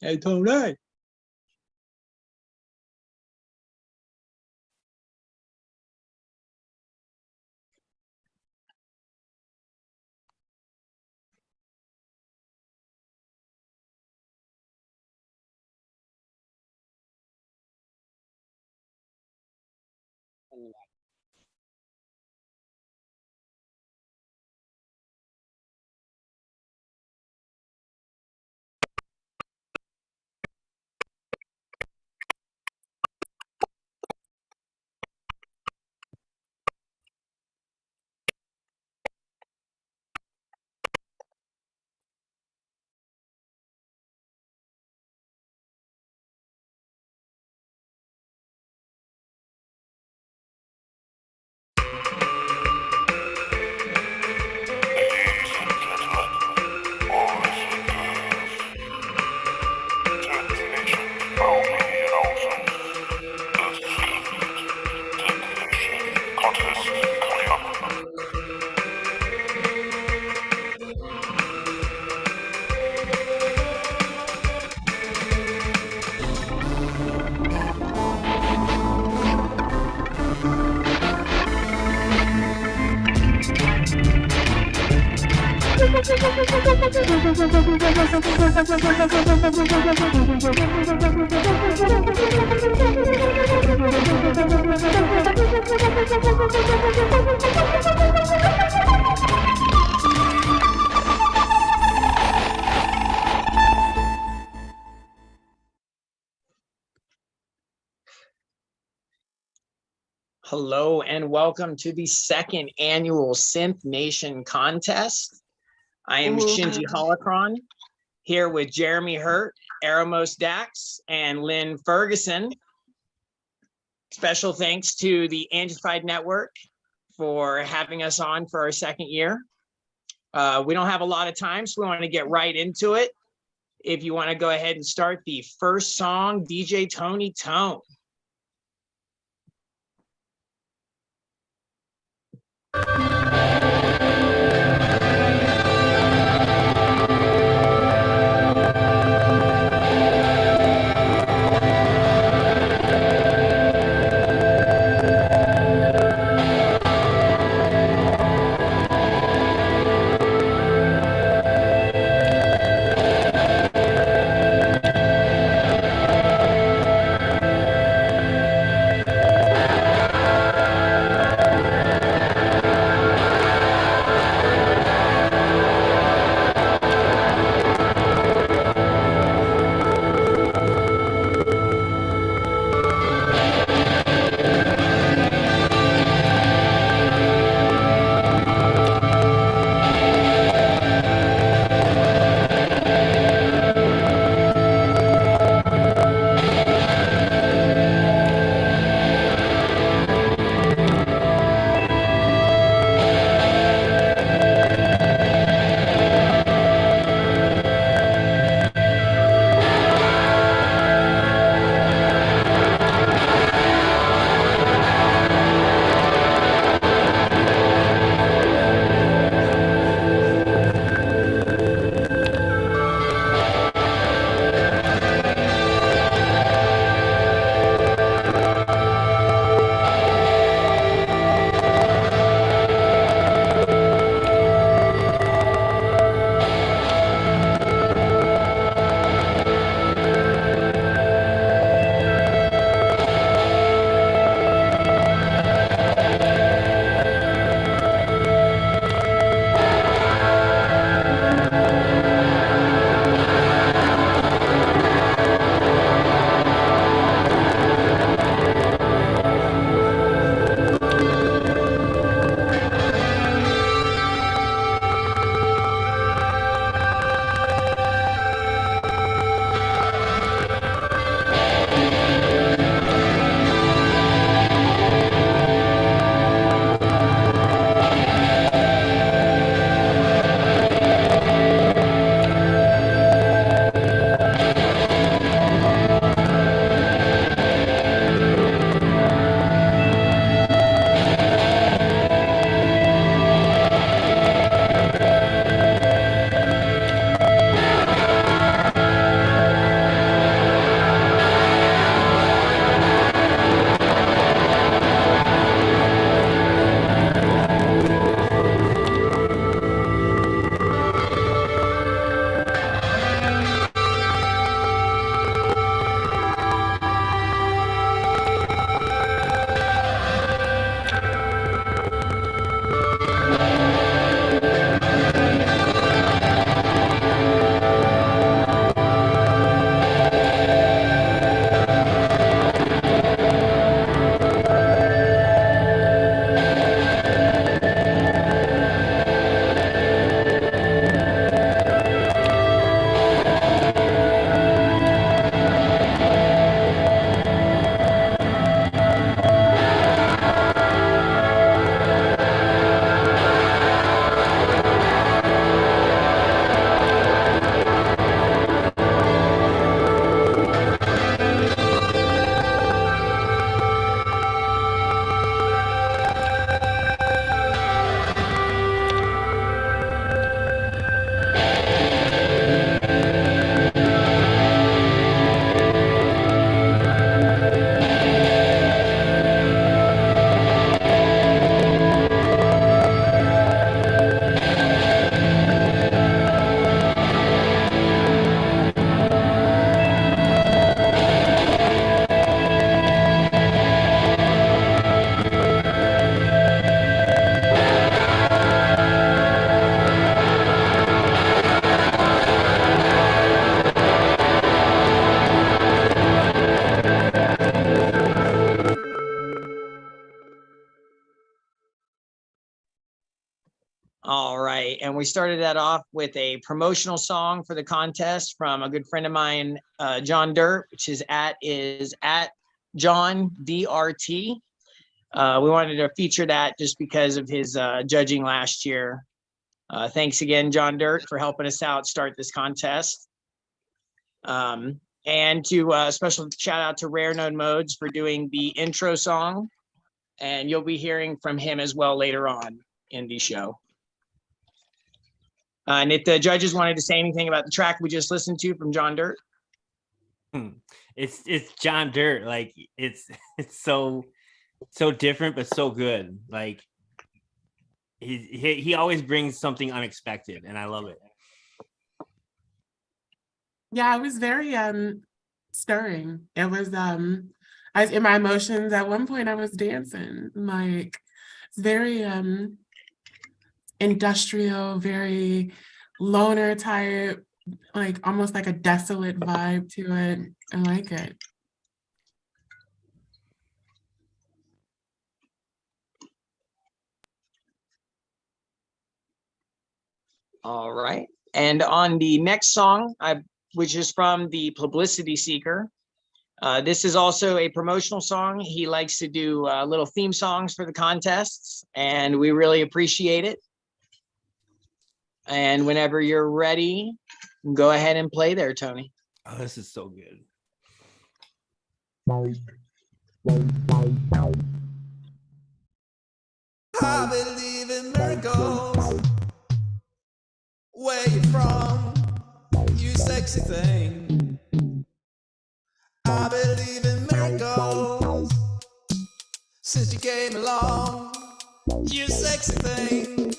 Hey, Tony. Hello and welcome to the second annual Synth Nation contest. I am Shinji Holocron here with Jeremy Hurt, Eramos Dax, and Lynn Ferguson. Special thanks to the Angified Network for having us on for our second year. We don't have a lot of time, so we want to get right into it. If you want to go ahead and start the first song, DJ Tony Tone. And we started that off with a promotional song for the contest from a good friend of mine, John Dirt, which is at John DRT. We wanted to feature that just because of his judging last year. Thanks again, John Dirt, for helping us out start this contest. And to special shout out to Rare Known Modes for doing the intro song. And you'll be hearing from him as well later on in the show. And if the judges wanted to say anything about the track we just listened to from John Dirt. It's John Dirt. Like it's so different, but so good. Like he always brings something unexpected, and I love it. Yeah, it was very stirring. It was I was in my emotions. At one point I was dancing. Like it's very industrial, very loner type, like almost like a desolate vibe to it. I like it. All right. And on the next song, which is from the Publicity Seeker. This is also a promotional song. He likes to do little theme songs for the contests, and we really appreciate it. And whenever you're ready, go ahead and play there, Tony. Oh, this is so good. I believe in miracles. Where you from? You sexy thing. I believe in miracles. Since you came along, you sexy thing.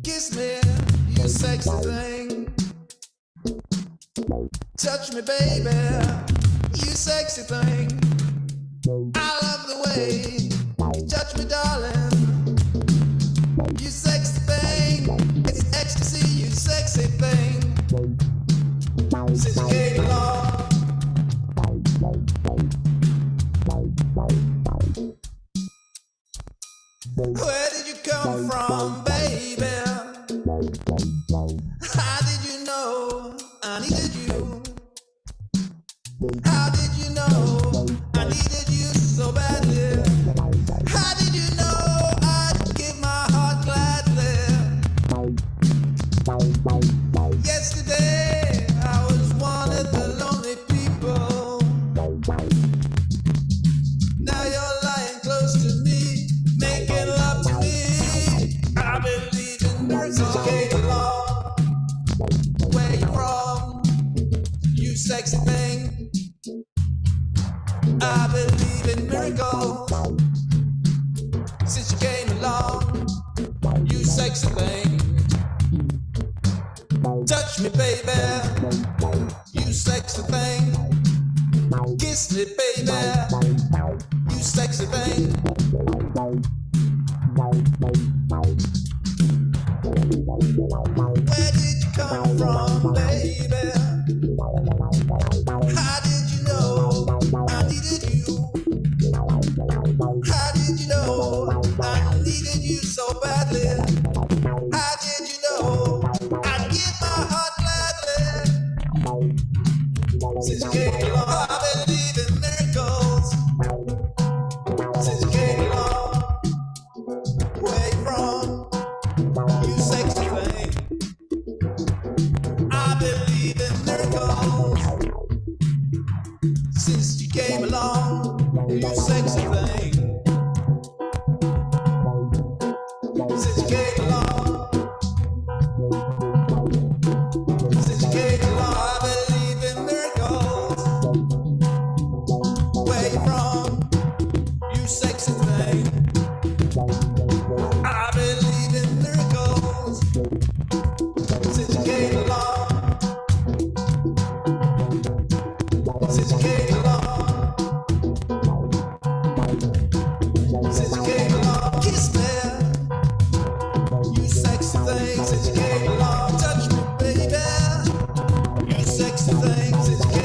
Kiss me, you sexy thing. Touch me, baby, you sexy thing. I love the way you touch me, darling. You sexy thing. It's ecstasy, you sexy thing. Since you came along. Where did you come from, baby? How did you know I needed you? How did you know I needed you so badly? How did you know I'd give my heart gladly? Yesterday I was one of the lonely people. Now you're lying close to me, making love to me. I believe in miracles. Came along. Where you from? You sexy thing. I believe in miracles. Since you came along, you sexy thing. Touch me, baby. You sexy thing. Kiss me, baby. You sexy thing. Where did you come from, baby? How did you know I needed you? How did you know I needed you so badly? How did you know I'd give my heart gladly? Since you came along, I believe in miracles. Since you came along, where you from? You sexy thing. I believe in miracles. Since you came along, you sexy thing. Since you came along, since you came along, I believe in miracles. Where you from? You sexy thing. I believe in miracles. Since you came along, since you came along, since you came along, kiss me, you sexy thing. Since you came along, touch me, baby, you sexy thing. Since you came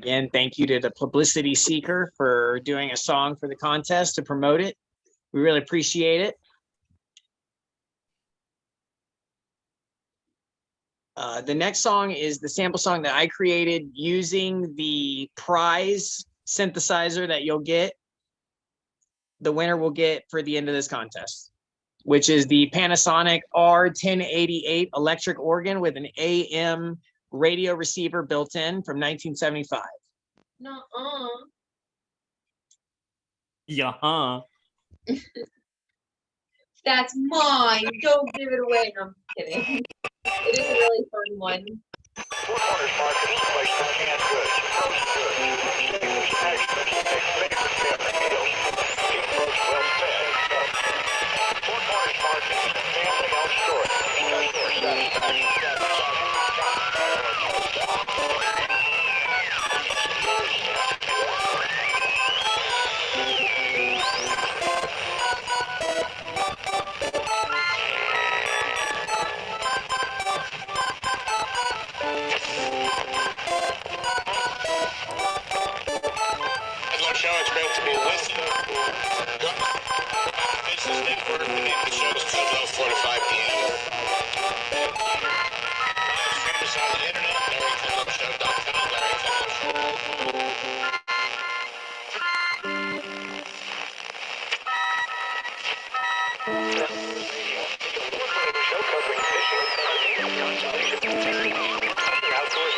Again, thank you to the Publicity Seeker for doing a song for the contest to promote it. We really appreciate it. The next song is the sample song that I created using the prize synthesizer that you'll get. The winner will get for the end of this contest, which is the Panasonic R-1088 Electric Organ with an AM radio receiver built in from 1975. No. Yeah, huh? That's mine. Don't give it away. No, I'm kidding. It is a really fun one. Four Corners Market is like canned goods, frozen goods, expensive meals, keep folks well fed. Four Corners Market, family-owned store, customer satisfaction. Show expected to be listed. This is Nick Burke. The show is 12:04 to 5 p.m. Stream us on the internet, LarryKunlupShow.com, Larry Kunlup Show. Show covering fishing, hunting, conservation, outdoors,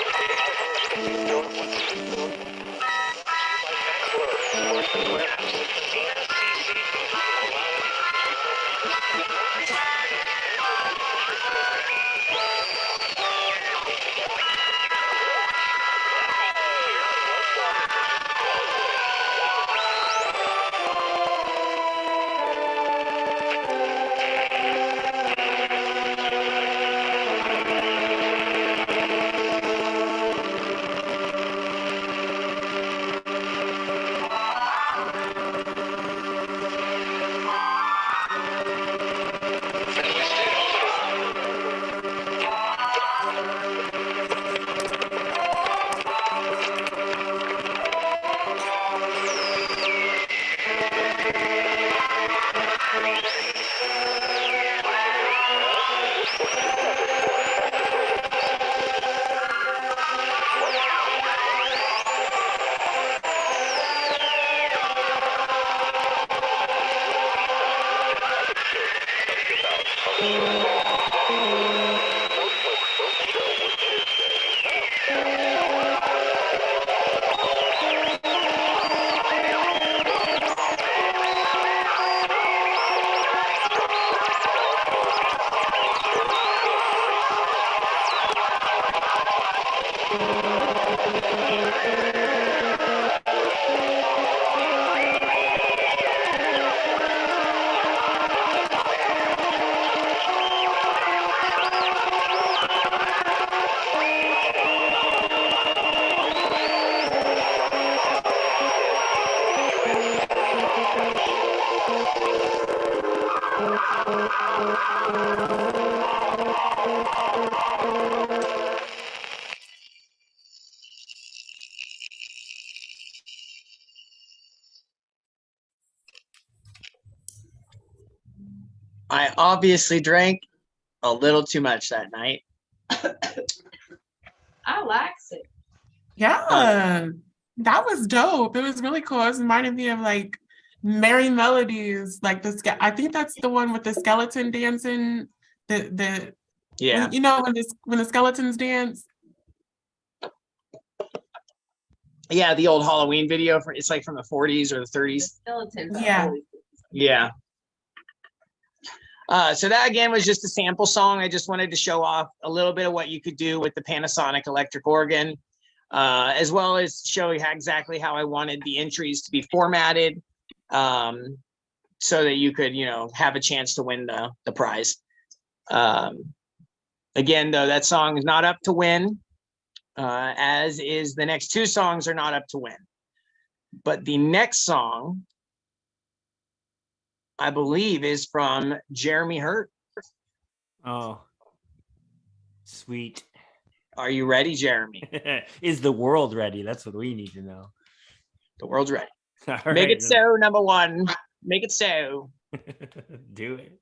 I obviously drank a little too much that night. I likes it. Yeah, that was dope. It was really cool. It reminded me of like Merry Melodies, like I think that's the one with the skeleton dancing. Yeah. You know when the skeletons dance. Yeah, the old Halloween video it's like from the 40s or the 30s. Skeletons. are Yeah. always- Yeah. So that again was just a sample song. I just wanted to show off a little bit of what you could do with the Panasonic electric organ, as well as show you exactly how I wanted the entries to be formatted, so that you could, have a chance to win the prize. Again, though, that song is not up to win, as is the next two songs are not up to win. But the next song, I believe, is from Jeremy Hurt. Oh, sweet. Are you ready, Jeremy? Is the world ready? That's what we need to know. The world's ready. All Make right, it so, number one. Make it so. Do it.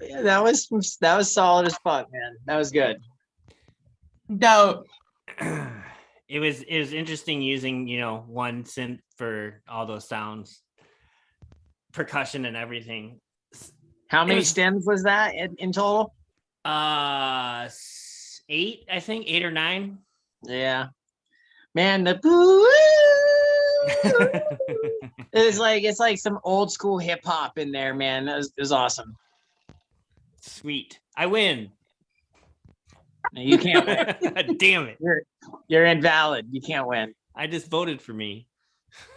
Yeah, that was solid as fuck, man. That was good. Dope. It was interesting using, one synth for all those sounds, percussion and everything. How many was- stems was that in total? 8, I think 8 or 9. Yeah, man. The it's like some old school hip hop in there, man. It was awesome. Sweet. I win. You can't win. Damn it. You're invalid. You can't win. I just voted for me.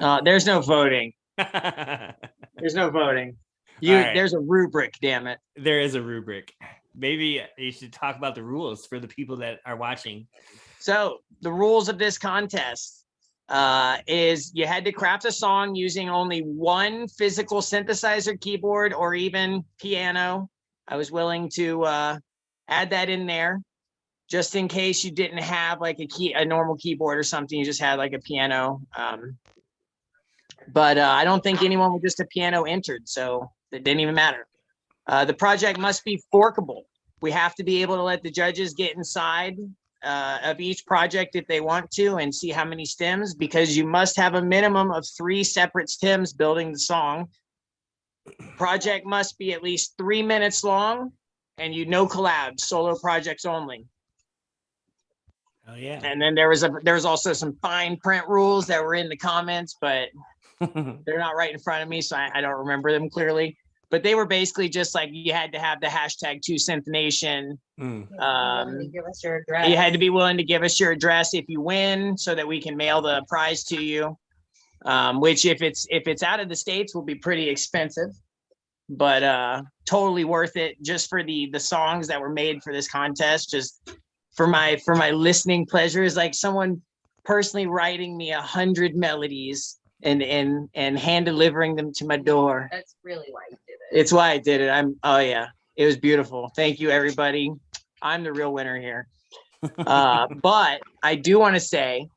There's no voting. There There's no voting. All right. There's a rubric, damn it. is a rubric. Maybe you should talk about the rules for the people that are watching. So the rules of this contest is you had to craft a song using only one physical synthesizer, keyboard, or even piano. I was willing to add that in there just in case you didn't have like a normal keyboard or something. You just had like a piano. But I don't think anyone with just a piano entered, so it didn't even matter. The project must be forkable. We have to be able to let the judges get inside of each project if they want to and see how many stems, because you must have a minimum of 3 separate stems building the song. Project must be at least 3 minutes long, and no collabs, solo projects only. Oh yeah. And then there was also some fine print rules that were in the comments, but they're not right in front of me, so I don't remember them clearly. But they were basically just like you had to have the hashtag 2SynthNation. Give us your address. You had to be willing to give us your address if you win, so that we can mail the prize to you. Which if it's out of the States will be pretty expensive, but totally worth it just for the songs that were made for this contest. Just for my listening pleasure, is like someone personally writing me 100 melodies and hand delivering them to my door. That's really why you did it. It's why I did it. Oh yeah, it was beautiful. Thank you, everybody. I'm the real winner here. But I do want to say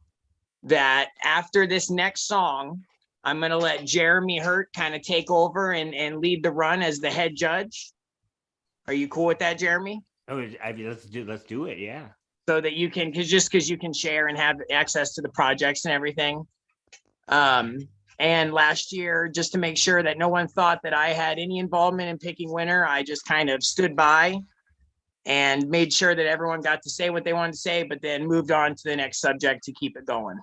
that after this next song, I'm going to let Jeremy Hurt kind of take over and lead the run as the head judge. Are you cool with that, Jeremy? Oh, let's do it. Yeah. So that you can, because you can share and have access to the projects and everything. And last year, just to make sure that no one thought that I had any involvement in picking winner, I just kind of stood by and made sure that everyone got to say what they wanted to say, but then moved on to the next subject to keep it going.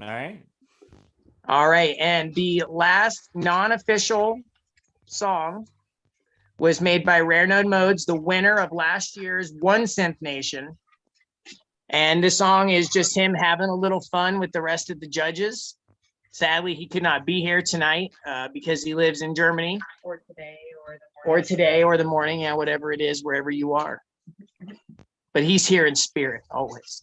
All right. All right. And the last non-official song was made by Rare Node Modes, the winner of last year's One Synth Nation. And this song is just him having a little fun with the rest of the judges. Sadly, he could not be here tonight because he lives in Germany. Or today, or the morning. Or today, or the morning, yeah, whatever it is, wherever you are. But he's here in spirit, always.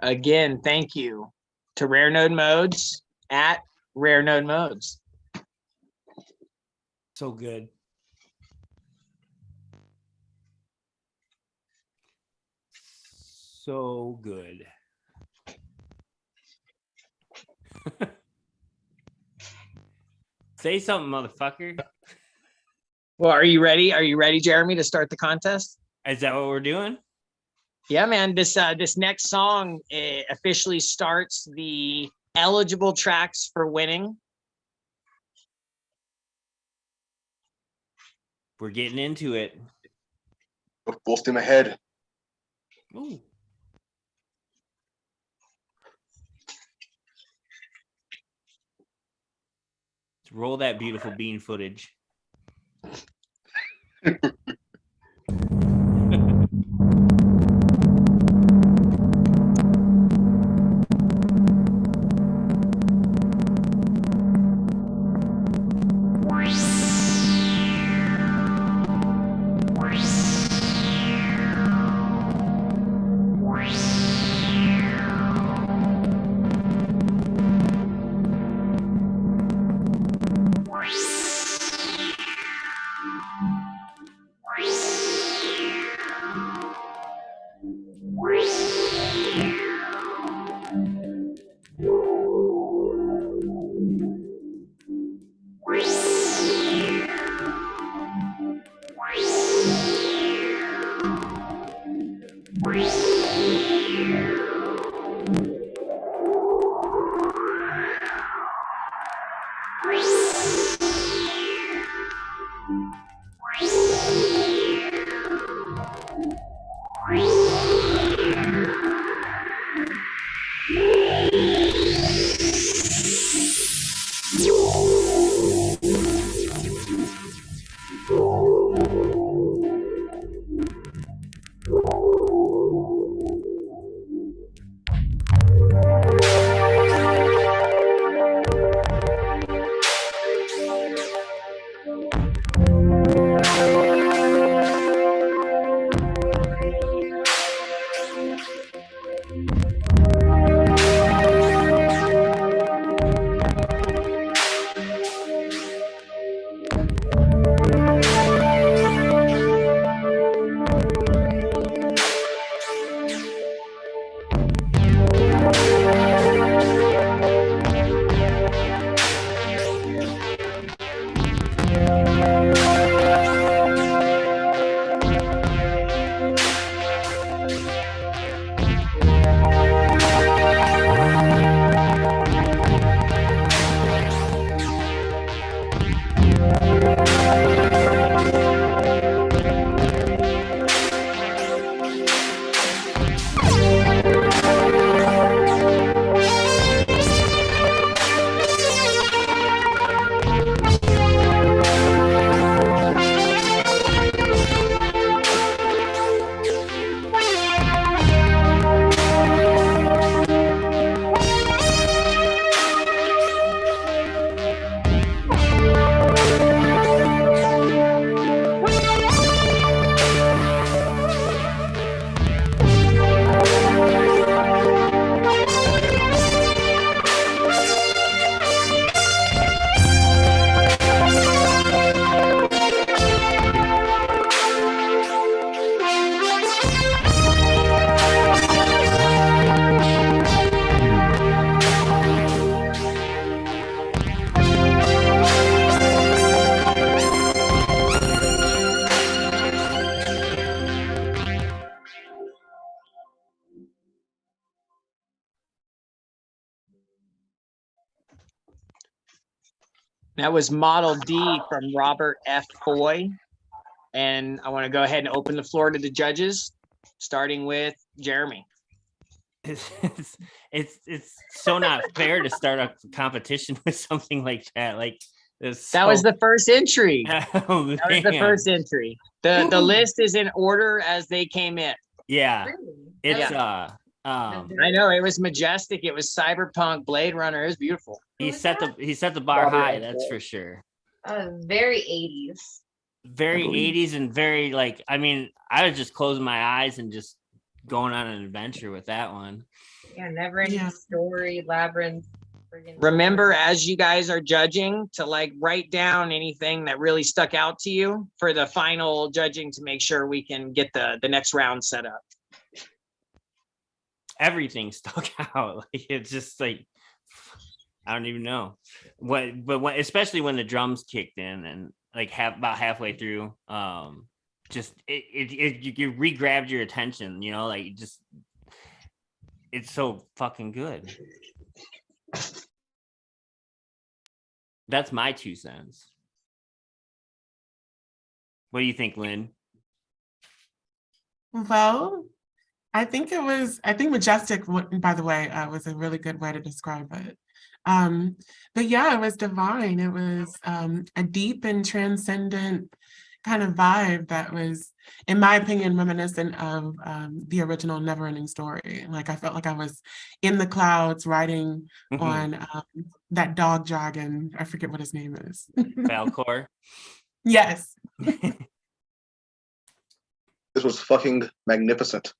Again, thank you to Rare Node Modes at Rare Node Modes. So good. So good. Say something, motherfucker. Well, are you ready? Are you ready, Jeremy, to start the contest? Is that what we're doing? Yeah, man. This next song officially starts the eligible tracks for winning. We're getting into it. Full steam ahead. Ooh. Let's roll that beautiful bean footage. That was Model D from Robert F. Foy. And I want to go ahead and open the floor to the judges, starting with Jeremy. It's so not fair to start a competition with something like that. Like that was the first entry. Oh, that was the first entry. The list is in order as they came in. Yeah, Really? it's I know it was majestic. It was cyberpunk, Blade Runner. It was beautiful. he set the bar high. That's for sure. Very 80s. Very 80s and very like. I mean, I was just closing my eyes and just going on an adventure with that one. Yeah, never ending story, labyrinth. Remember, as you guys are judging, to like write down anything that really stuck out to you for the final judging to make sure we can get the next round set up. Everything stuck out. Like it's just like I don't even know especially when the drums kicked in and like about halfway through, just you re-grabbed your attention, you know, like just it's so fucking good. That's my 2 cents. What do you think, Lynn? Well, I think majestic, by the way, was a really good way to describe it. But yeah, it was divine. It was a deep and transcendent kind of vibe that was, in my opinion, reminiscent of the original Neverending Story. Like I felt like I was in the clouds riding on that dog dragon. I forget what his name is. Falcor. Yes. This was fucking magnificent.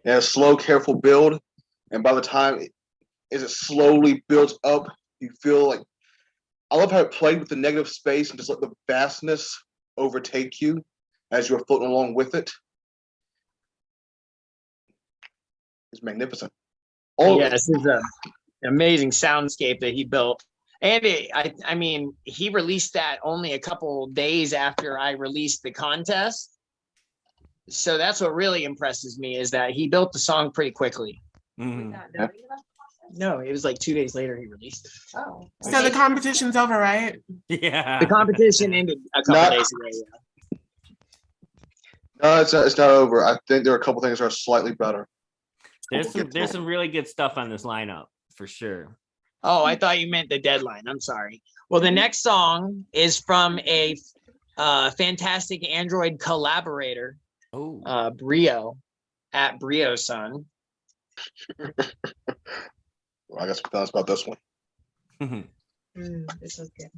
Yeah, slow, careful build, and by the time as it slowly builds up, you feel like, I love how it played with the negative space and just let the vastness overtake you as you're floating along with it. It's magnificent. Yes, it's an amazing soundscape that he built. And I mean, he released that only a couple days after I released the contest. So that's what really impresses me, is that he built the song pretty quickly. Mhm. No, it was like 2 days later he released it. Oh. So the competition's over, right? Yeah. The competition ended a couple days ago. Yeah. No, it's not over. I think there are a couple things that are slightly better. There's some really good stuff on this lineup for sure. Oh, I thought you meant the deadline. I'm sorry. Well, the next song is from a fantastic Android collaborator, Brio, at Brio Sun. Well, I guess we thought about this one. This is good.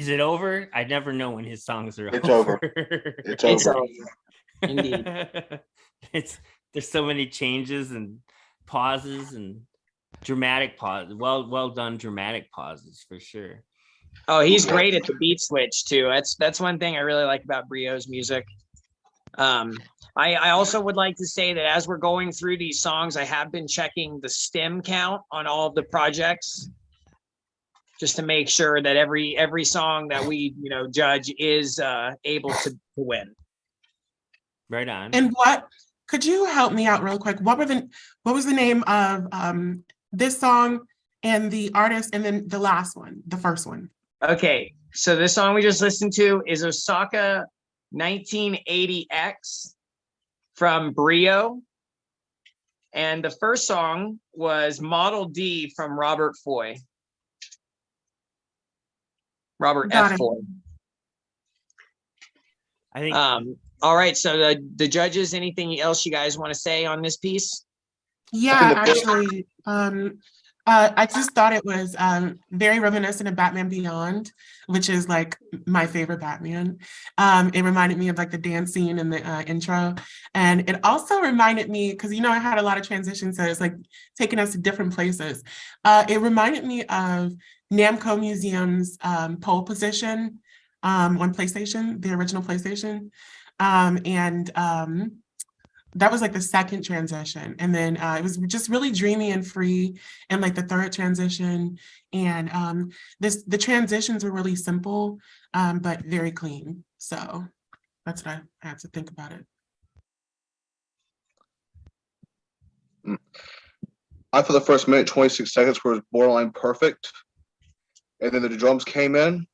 Is it over? I never know when his songs are It's over. It's It's over. over. Indeed. There's so many changes and pauses and dramatic pauses. Well done dramatic pauses for sure. Oh, he's great at the beat switch too. That's one thing I really like about Brio's music. I also would like to say that as we're going through these songs, I have been checking the stem count on all of the projects, just to make sure that every song that we judge is able to win. Right on. And what could you help me out real quick? What was the name of this song and the artist, and then the last one, the first one? Okay, so this song we just listened to is Osaka 1980X from Brio. And the first song was Model D from Robert Foy. Robert Got F. it. Foy. I think All right, so the judges, anything else you guys want to say on this piece? Yeah, I think actually, I just thought it was very reminiscent of Batman Beyond, which is like my favorite Batman. It reminded me of like the dance scene in the intro. And it also reminded me, because I had a lot of transitions, so it's like taking us to different places. It reminded me of Namco Museum's pole position on PlayStation, the original PlayStation. That was like the second transition. And then it was just really dreamy and free. And like the third transition. And the transitions were really simple, but very clean. So that's what I had to think about it. I thought the first minute, 26 seconds was borderline perfect. And then the drums came in.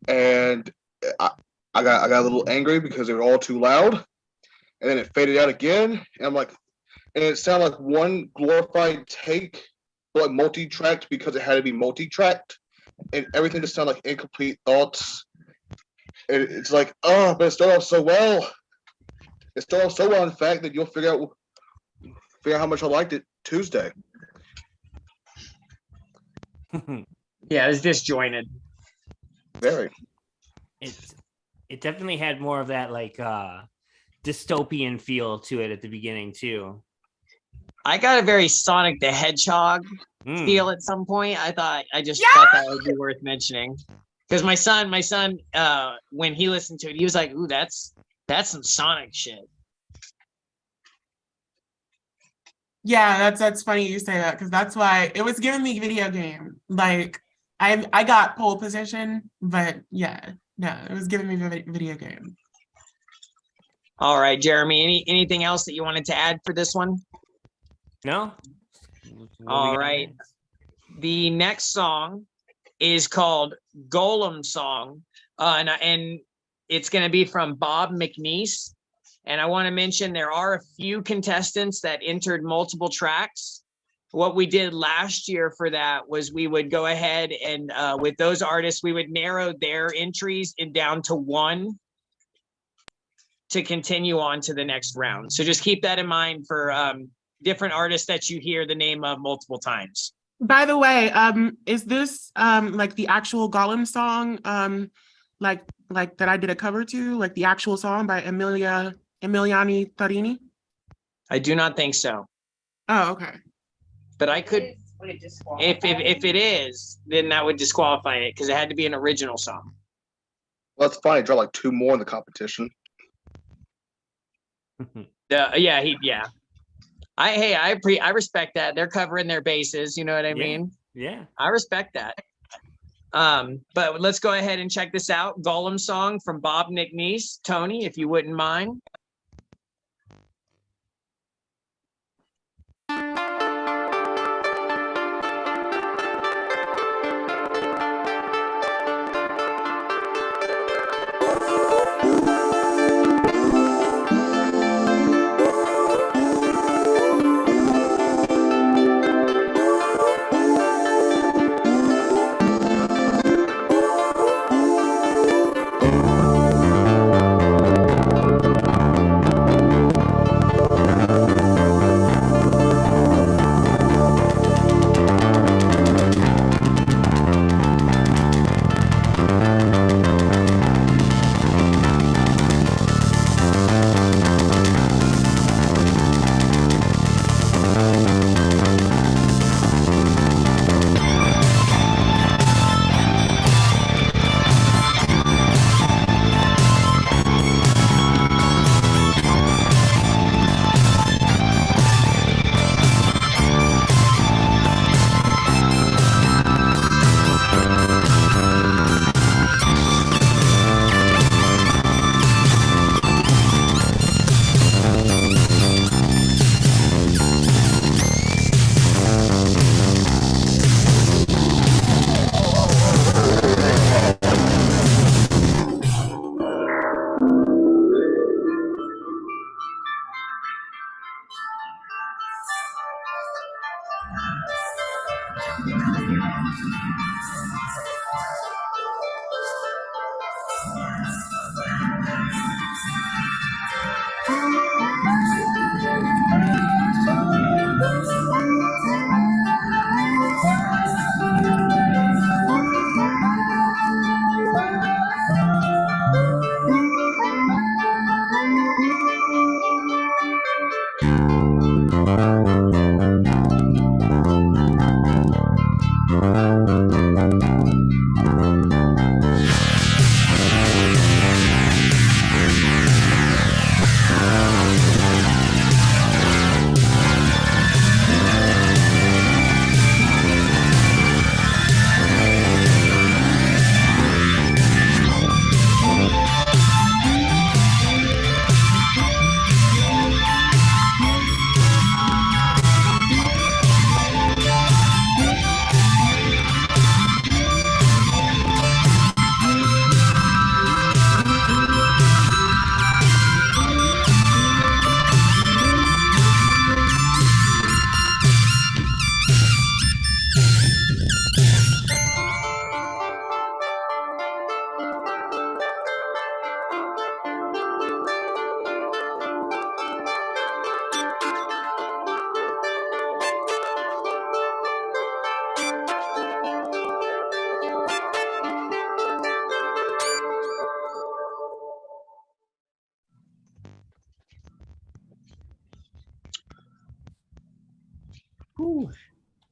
And I got a little angry because they were all too loud. And then it faded out again, and I'm like, and it sounded like one glorified take, but like multi-tracked because it had to be multi-tracked, and everything just sounded like incomplete thoughts. And it's like, but it started off so well. It started off so well, in fact, that you'll figure out how much I liked it Tuesday. Yeah, it's disjointed. Very. It definitely had more of that like dystopian feel to it at the beginning too. I got a very Sonic the Hedgehog feel at some point. I thought that would be worth mentioning, because my son, when he listened to it, he was like, "Ooh, that's some Sonic shit." Yeah, that's funny you say that, because that's why it was giving me video game. Like I got pole position, but yeah, no, it was giving me video game. All right, Jeremy, anything else that you wanted to add for this one? No. All right. The next song is called Golem Song, and it's going to be from Bob McNeese. And I want to mention there are a few contestants that entered multiple tracks. What we did last year for that was we would go ahead and with those artists, we would narrow their entries down to one to continue on to the next round. So just keep that in mind for different artists that you hear the name of multiple times. By the way, is this like the actual Golem song, like that I did a cover to, like the actual song by Emiliani Tarini? I do not think so. Oh, okay. But I could, if it is, then that would disqualify it because it had to be an original song. Well, that's fine. I dropped like 2 more in the competition. Yeah. I respect that. They're covering their bases. You know what I mean? Yeah. I respect that. But let's go ahead and check this out. Golem Song from Bob McNeese. Tony, if you wouldn't mind.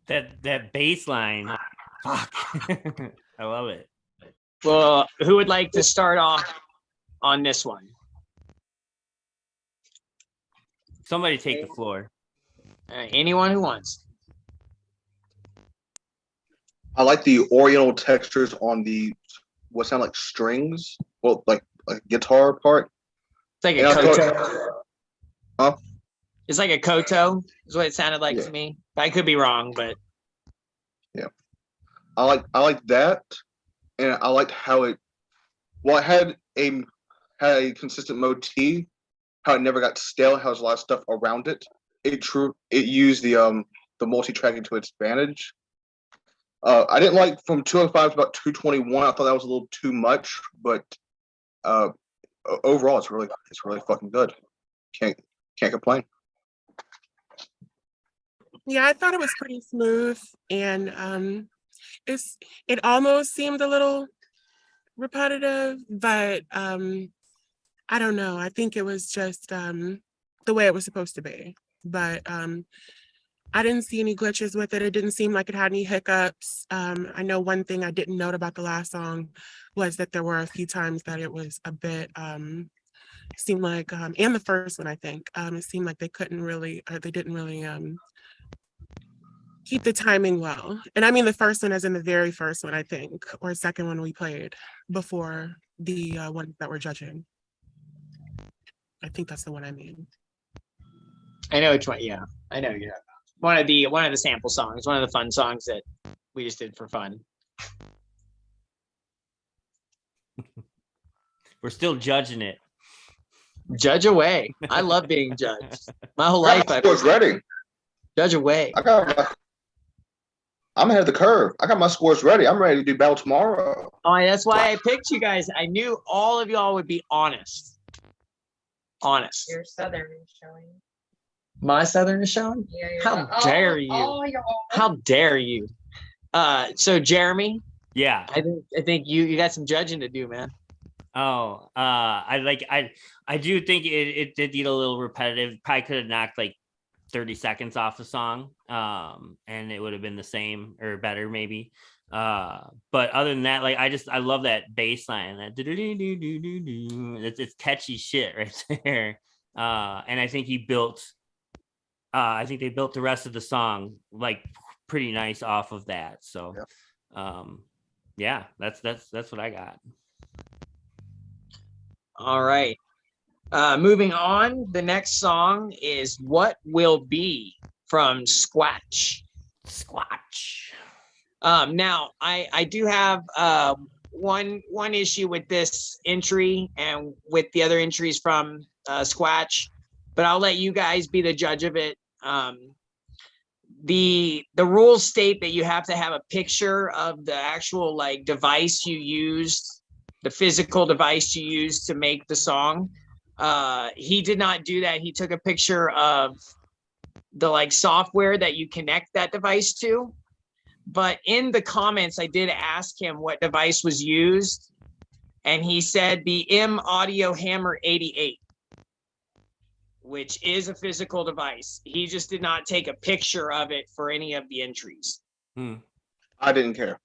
That bass line. Fuck. I love it. Well, who would like to start off on this one? Somebody take the floor. Anyone who wants. I like the oriental textures on the what sound like strings. Well, like a guitar part. It's like a Yeah, I thought- koto. Huh? It's like a koto, is what it sounded like Yeah. to me. I could be wrong, but I like that, and I liked how it. Well, it had a consistent motif. How it never got stale. How there's a lot of stuff around it. It used the multi-tracking to its advantage. I didn't like from 205 to about 221. I thought that was a little too much, but overall, it's really fucking good. Can't complain. Yeah, I thought it was pretty smooth, and it almost seemed a little repetitive, but I don't know. I think it was just the way it was supposed to be. But I didn't see any glitches with it. It didn't seem like it had any hiccups. I know one thing I didn't note about the last song was that there were a few times that it was a bit seemed like and the first one, I think it seemed like they didn't really keep the timing well. And I mean the first one as in the very first one, I think, or second one we played before the one that we're judging. I think that's the one I mean. I know which one. Yeah, I know you're one of the sample songs, one of the fun songs that we just did for fun. We're still judging it. Judge away. I love being judged. My whole I life, got my I've scores ready. judge away. I'm ahead of the curve. I got my scores ready. I'm ready to do battle tomorrow. Oh, that's why I picked you guys. I knew all of y'all would be honest. Honest. Your southern is showing. My southern is showing. Yeah, your How oh, dare you? Oh, you're How dare you? So Jeremy, Yeah. I think you got some judging to do, man. Oh, I do think it did get a little repetitive. Probably could have knocked like 30 seconds off the song, and it would have been the same or better maybe. But other than that, like I love that bass line. That it's catchy shit right there. And I think they built the rest of the song like pretty nice off of that. So, yeah, that's what I got. All right. Moving on, the next song is What Will Be from Squatch. Now, I do have one issue with this entry and with the other entries from Squatch, but I'll let you guys be the judge of it. The rules state that you have to have a picture of the actual like device you used, the physical device you used to make the song. He did not do that. He took a picture of the like software that you connect that device to. But in the comments, I did ask him what device was used, and he said the M Audio Hammer 88, which is a physical device. He just did not take a picture of it for any of the entries. I didn't care.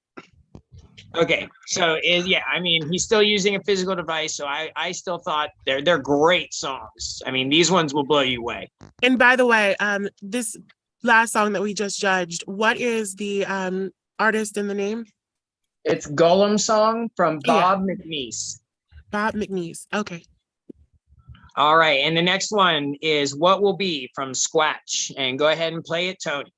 Okay, so I mean, he's still using a physical device, so I still thought they're great songs. I mean, these ones will blow you away. And by the way, this last song that we just judged, what is the artist and the name? It's Golem Song from Yeah. Bob McNeese. Bob McNeese. Okay. All right, and the next one is What Will Be from Squatch. And go ahead and play it, Tony.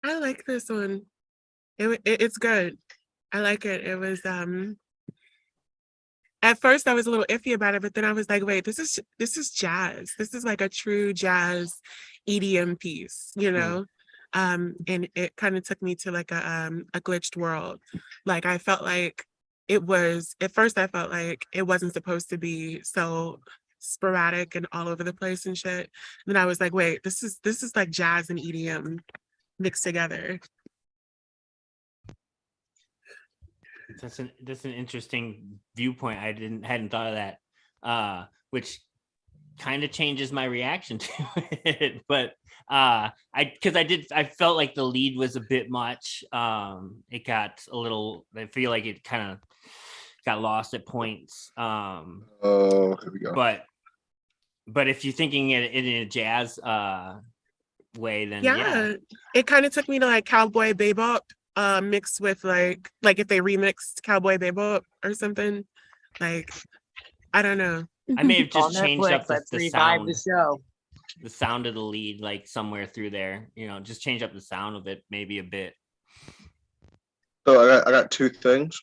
I like this one. It's good. I like it. It was at first I was a little iffy about it, but then I was like, wait, this is jazz. This is like a true jazz EDM piece, you know? And it kind of took me to like a glitched world. Like I felt like at first I felt like it wasn't supposed to be so sporadic and all over the place and shit. Then I was like, wait, this is like jazz and EDM mixed together. That's an interesting viewpoint. I hadn't thought of that, which kind of changes my reaction to it. But I felt like the lead was a bit much. It got a little. I feel like it kind of got lost at points. Oh, here we go. But if you're thinking it in a jazz way, then yeah. It kind of took me to like Cowboy Bebop. Mixed with like if they remixed Cowboy Bebop or something, like I don't know. I may have just On changed Netflix, up the let's revive sound, the show. the sound of the lead, like somewhere through there. You know, just change up the sound of it maybe a bit. So I got two things.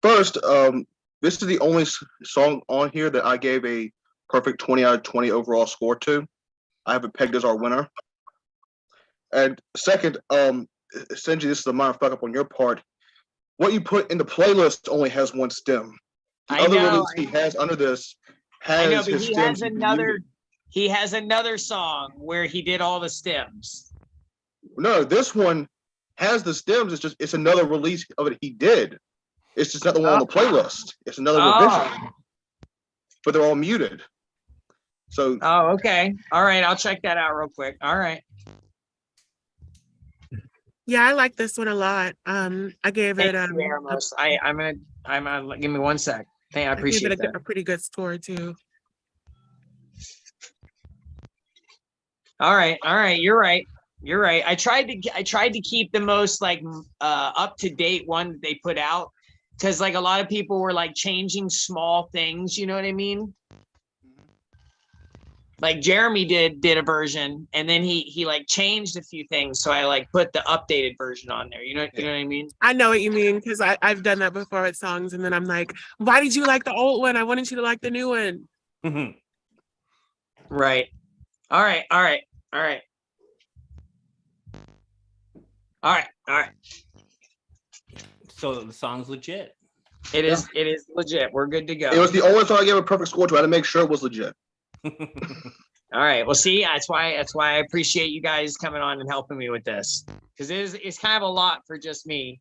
First, this is the only song on here that I gave a perfect 20 out of 20 overall score to. I have it pegged as our winner. And second, essentially, this is a mind fuck up on your part. What you put in the playlist only has one stem. The other release he has under this has I know, but his he stems has muted. he has another song where he did all the stems. No, this one has the stems. It's another release of it he did. It's just not the one on the playlist. It's another revision. But they're all muted. So okay. All right, I'll check that out real quick. All right. Yeah, I like this one a lot. I gave it Thank you, Ramos. I'm gonna give me 1 sec. I appreciate gave it that. a pretty good score too. All right. You're right. I tried to keep the most like up to date one that they put out, because like a lot of people were like changing small things. You know what I mean? Like Jeremy did a version, and then he like changed a few things, so I like put the updated version on there. You know what I mean? I know what you mean, because I've done that before with songs, and then I'm like, why did you like the old one? I wanted you to like the new one. Right. All right. So the song's legit. It is legit. We're good to go. it was the only song I gave a perfect score to. I had to make sure it was legit. All right. Well, see, that's why I appreciate you guys coming on and helping me with this, because it's kind of a lot for just me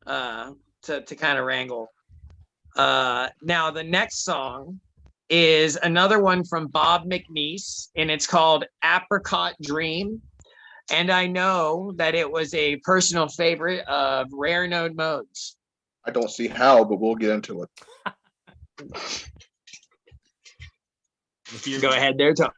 to kind of wrangle. Now the next song is another one from Bob McNeese, and it's called Apricot Dream. And I know that it was a personal favorite of Rare Node Modes. I don't see how, but we'll get into it. Go ahead there, Tom.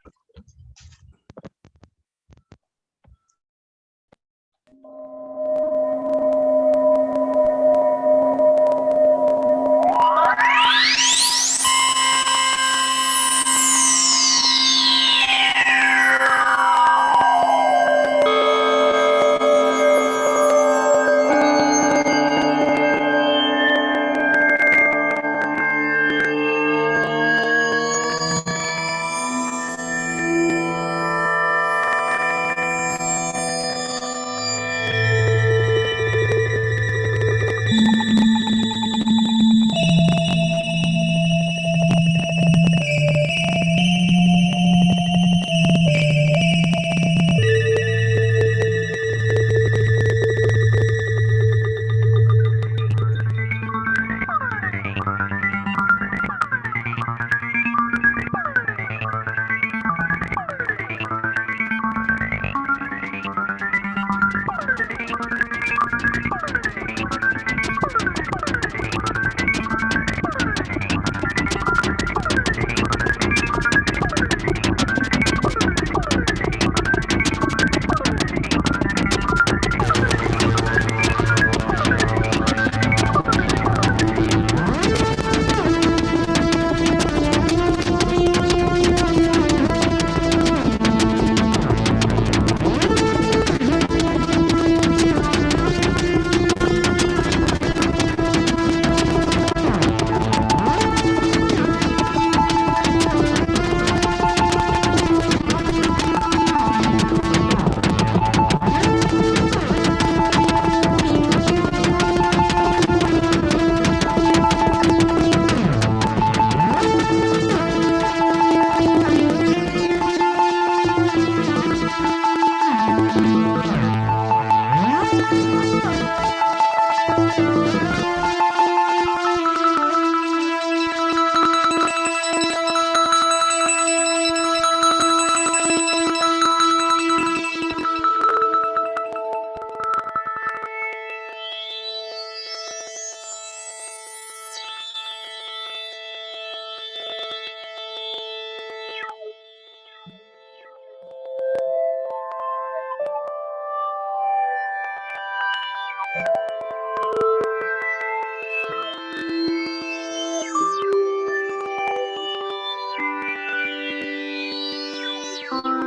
Whew.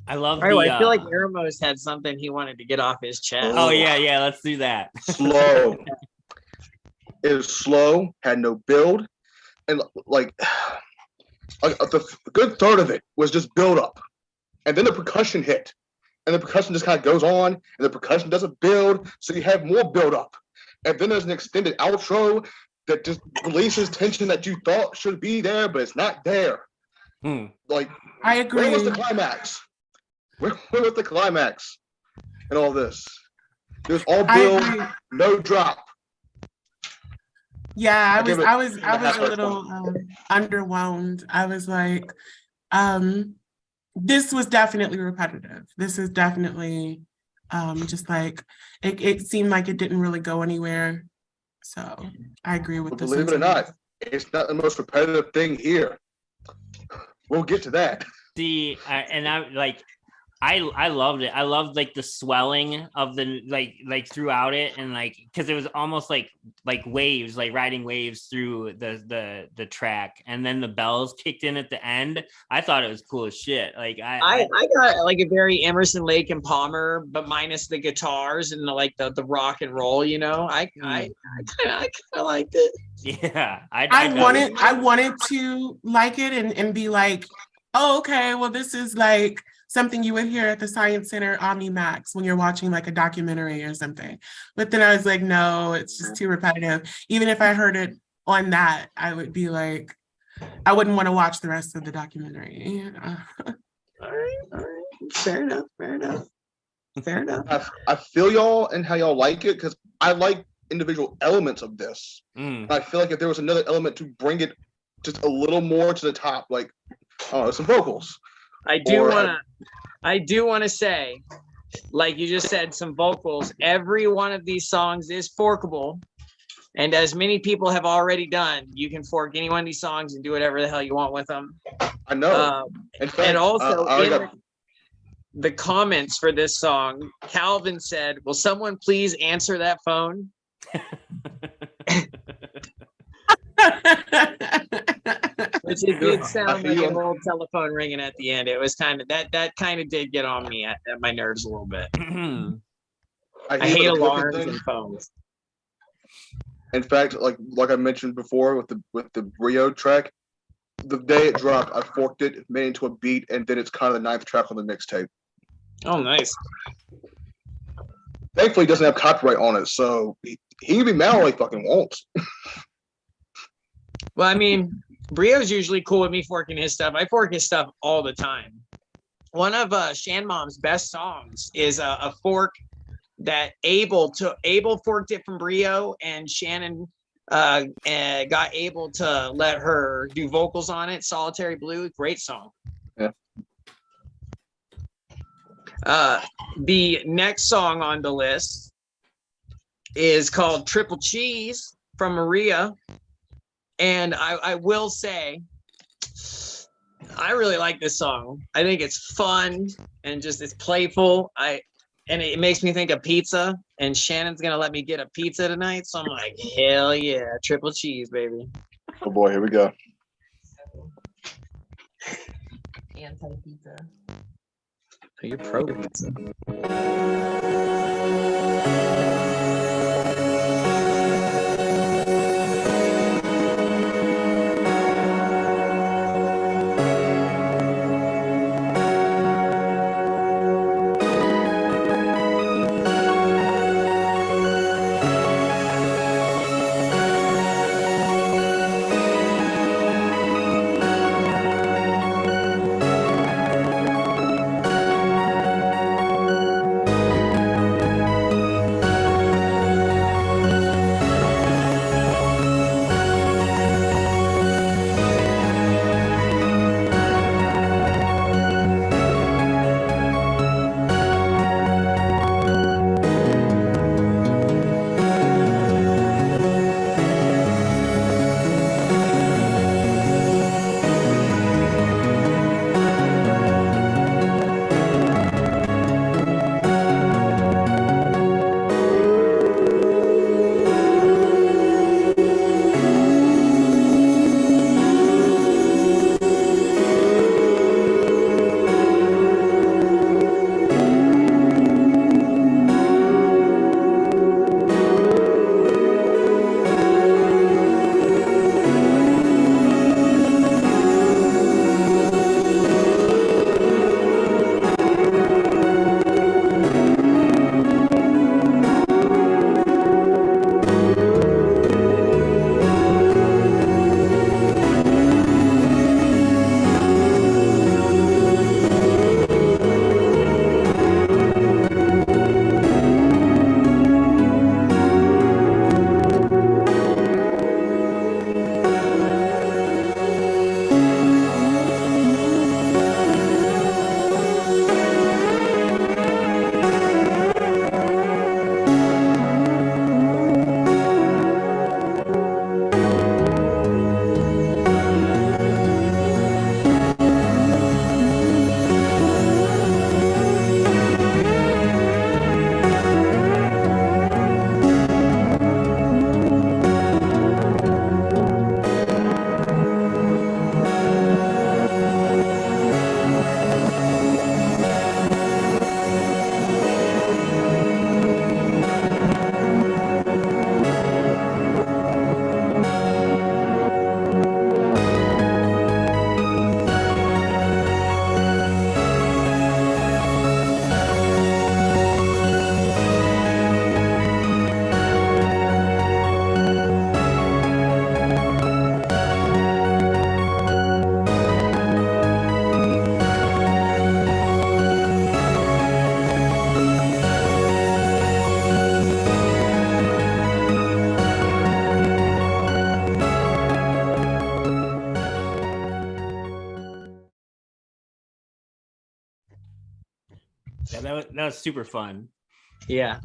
I love All right, the. well, I feel like Eramos had something he wanted to get off his chest. Oh yeah, let's do that. Slow. It was slow, had no build, and like the good third of it was just build up, and then the percussion hit, and the percussion just kind of goes on, and the percussion doesn't build, so you have more build up, and then there's an extended outro that just releases tension that you thought should be there, but it's not there. Like, I agree. where was the climax? Where was the climax in all this? It was all I build, agree. no drop. Yeah, I give was it I was I 2.5 was a out of little underwhelmed. I was like, this was definitely repetitive. This is definitely just like it seemed like it didn't really go anywhere. So I agree with But the believe it or sentiment. not, it's not the most repetitive thing here. We'll get to that. See, and I like, I loved it. I loved like the swelling of the like throughout it, and like because it was almost like waves, like riding waves through the track, and then the bells kicked in at the end. I thought it was cool as shit. Like I got like a very Emerson, Lake and Palmer, but minus the guitars and the rock and roll. You know, I kind of liked it. Yeah, I wanted to like it and be like, oh, okay, well, this is like something you would hear at the Science Center OmniMax when you're watching like a documentary or something. But then I was like, no, it's just too repetitive. Even if I heard it on that, I would be like, I wouldn't want to watch the rest of the documentary. All right. Fair enough. I feel y'all and how y'all like it because I like individual elements of this. I feel like if there was another element to bring it just a little more to the top, like some vocals. I do want to say, like you just said, some vocals. Every one of these songs is forkable, and as many people have already done, you can fork any one of these songs and do whatever the hell you want with them. I know. In fact, And also, I in got the comments for this song, Calvin said, "Will someone please answer that phone?" Which it did sound like an old telephone ringing at the end. It was kind of that kind of did get on me at my nerves a little bit. I hate alarms and phones. In fact, like I mentioned before with the Rio track, the day it dropped, I forked it, made it into a beat, and then it's kind of the 9th track on the mixtape. Oh, nice. Thankfully, he doesn't have copyright on it, so he can be mad all he fucking wants. Well, I mean, Brio's usually cool with me forking his stuff. I fork his stuff all the time. One of Shan Mom's best songs is a fork that Abel forked it from Brio, and Shannon got Abel to let her do vocals on it. Solitary Blue, great song. Yeah. The next song on the list is called Triple Cheese from Maria. And I will say, I really like this song. I think it's fun and just it's playful. And it makes me think of pizza. And Shannon's gonna let me get a pizza tonight, so I'm like, hell yeah, triple cheese, baby. Oh boy, here we go. Anti-pizza. You're pro pizza. Yeah, that was super fun. Yeah.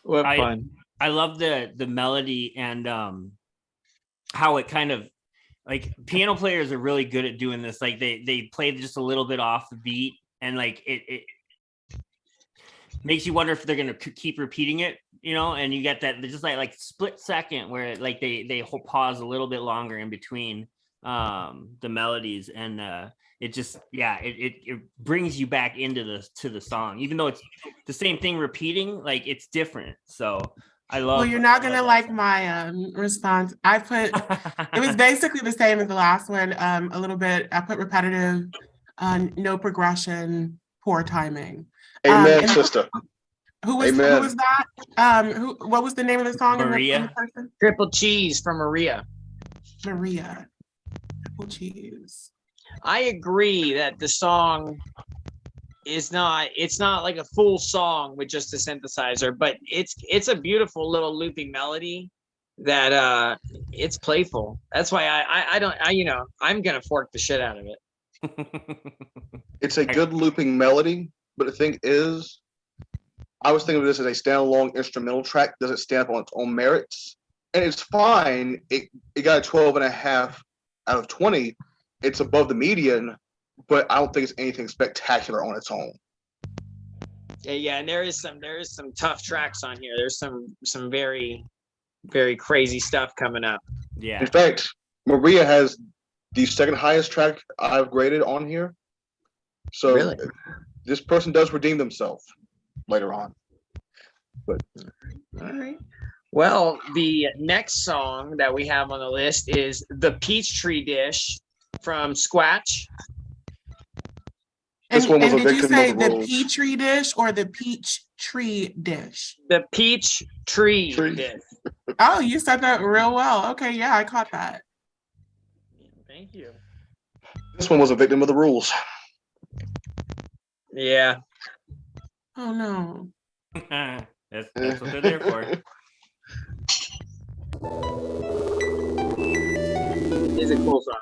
What fun. I love the melody and how it kind of like piano players are really good at doing this. Like they play just a little bit off the beat and like it makes you wonder if they're gonna keep repeating it, you know, and you get that just like split second where like they pause a little bit longer in between the melodies and it just it brings you back into the song, even though it's the same thing repeating, like it's different. So I love. Well, you're not gonna like my response. I put it was basically the same as the last one. A little bit. I put repetitive, no progression, poor timing. Amen, sister. Who was that? What was the name of the song? Maria. And the person? Triple Cheese from Maria. Maria. Triple Cheese. I agree that the song is not, it's not like a full song with just a synthesizer, but it's a beautiful little looping melody that it's playful. That's why I'm gonna fork the shit out of it. It's a good looping melody, but the thing is, I was thinking of this as a standalone instrumental track. Does it stand up on its own merits? And it's fine. It got a 12.5 out of 20. It's above the median, but I don't think it's anything spectacular on its own. Yeah, and there is some tough tracks on here. There's some very, very crazy stuff coming up. Yeah. In fact, Maria has the second highest track I've graded on here. So Really? This person does redeem themselves later on. But All right. Well, the next song that we have on the list is The Peachtree Dish from Squatch. This one was a did you victim say of the the rules. Petri dish or the peach tree dish? The Peachtree Tree. Dish. Oh, you said that real well. Okay, yeah, I caught that. Thank you. This one was a victim of the rules. Yeah. Oh no. That's what they're there for. It's a cool song.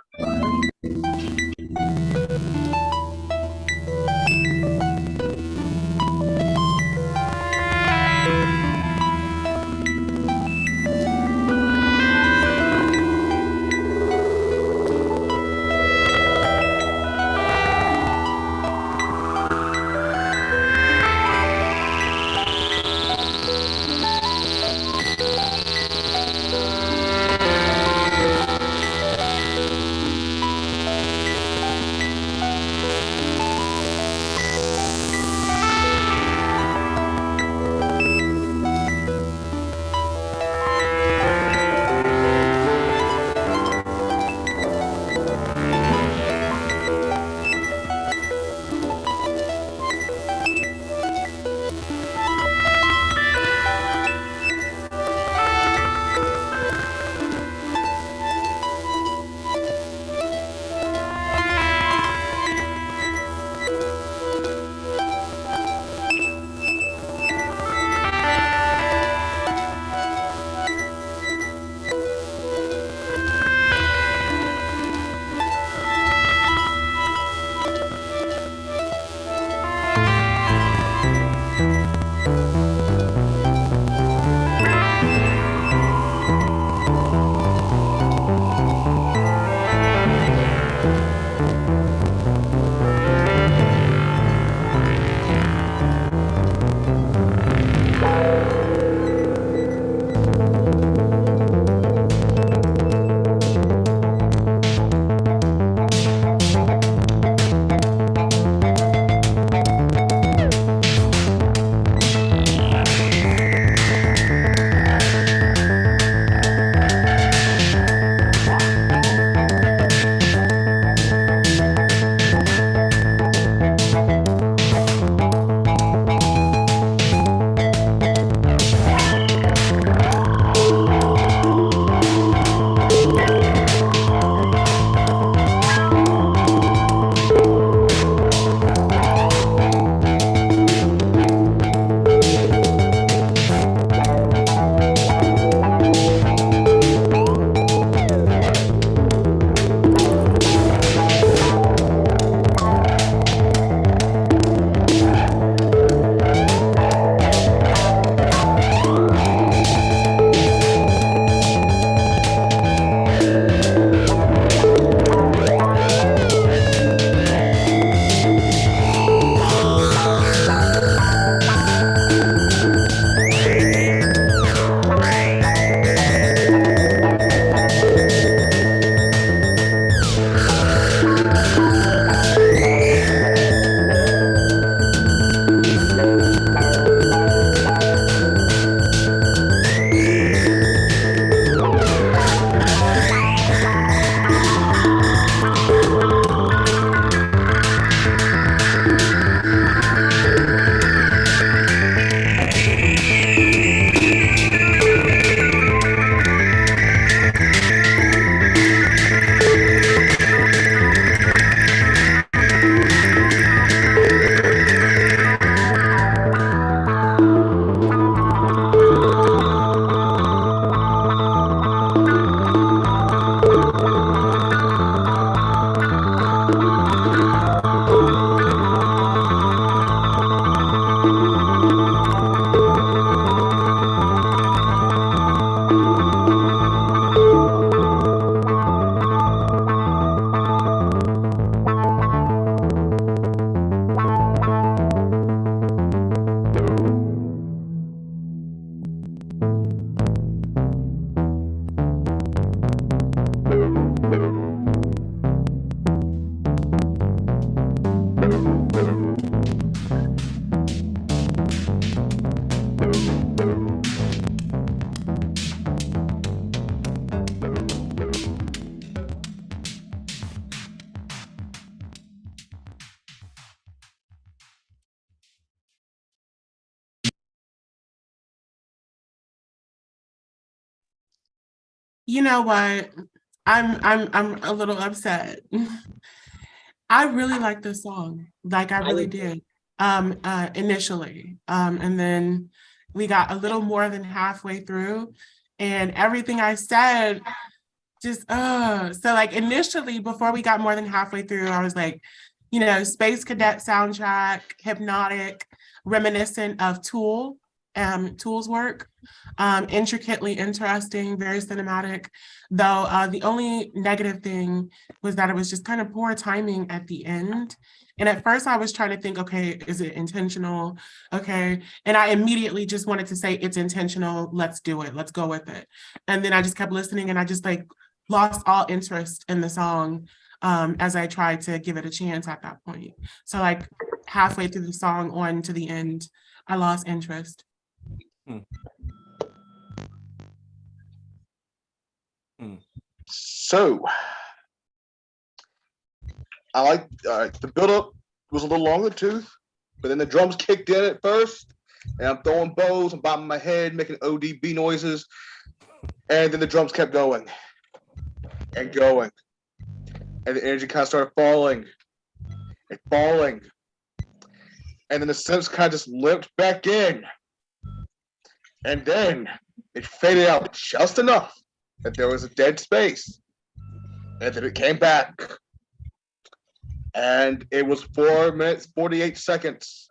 You know what? I'm a little upset. I really like this song. Like I really did. Initially. And then we got a little more than halfway through and everything I said just so like initially before we got more than halfway through, I was like, you know, Space Cadet soundtrack, hypnotic, reminiscent of Tool's work. Intricately interesting, very cinematic. Though the only negative thing was that it was just kind of poor timing at the end. And at first I was trying to think, okay, is it intentional? Okay. And I immediately just wanted to say it's intentional. Let's do it. Let's go with it. And then I just kept listening and I just like lost all interest in the song as I tried to give it a chance at that point. So like halfway through the song on to the end, I lost interest. So, I like the build up was a little longer too, but then the drums kicked in at first, and I'm throwing bows, I'm bobbing my head, making ODB noises, and then the drums kept going and going, and the energy kind of started falling and falling, and then the synths kind of just limped back in, and then it faded out just enough that there was a dead space, and then it came back, and it was 4 minutes 48 seconds.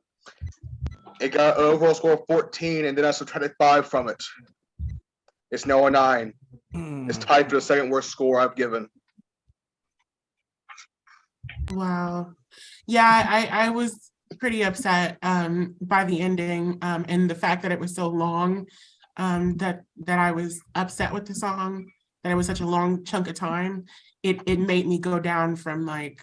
It got an overall score of 14, and then I subtracted 5 from it. It's now a 9. It's tied for the second worst score I've given. Wow. Yeah, I was pretty upset by the ending and the fact that it was so long, that I was upset with the song, that it was such a long chunk of time. It made me go down from like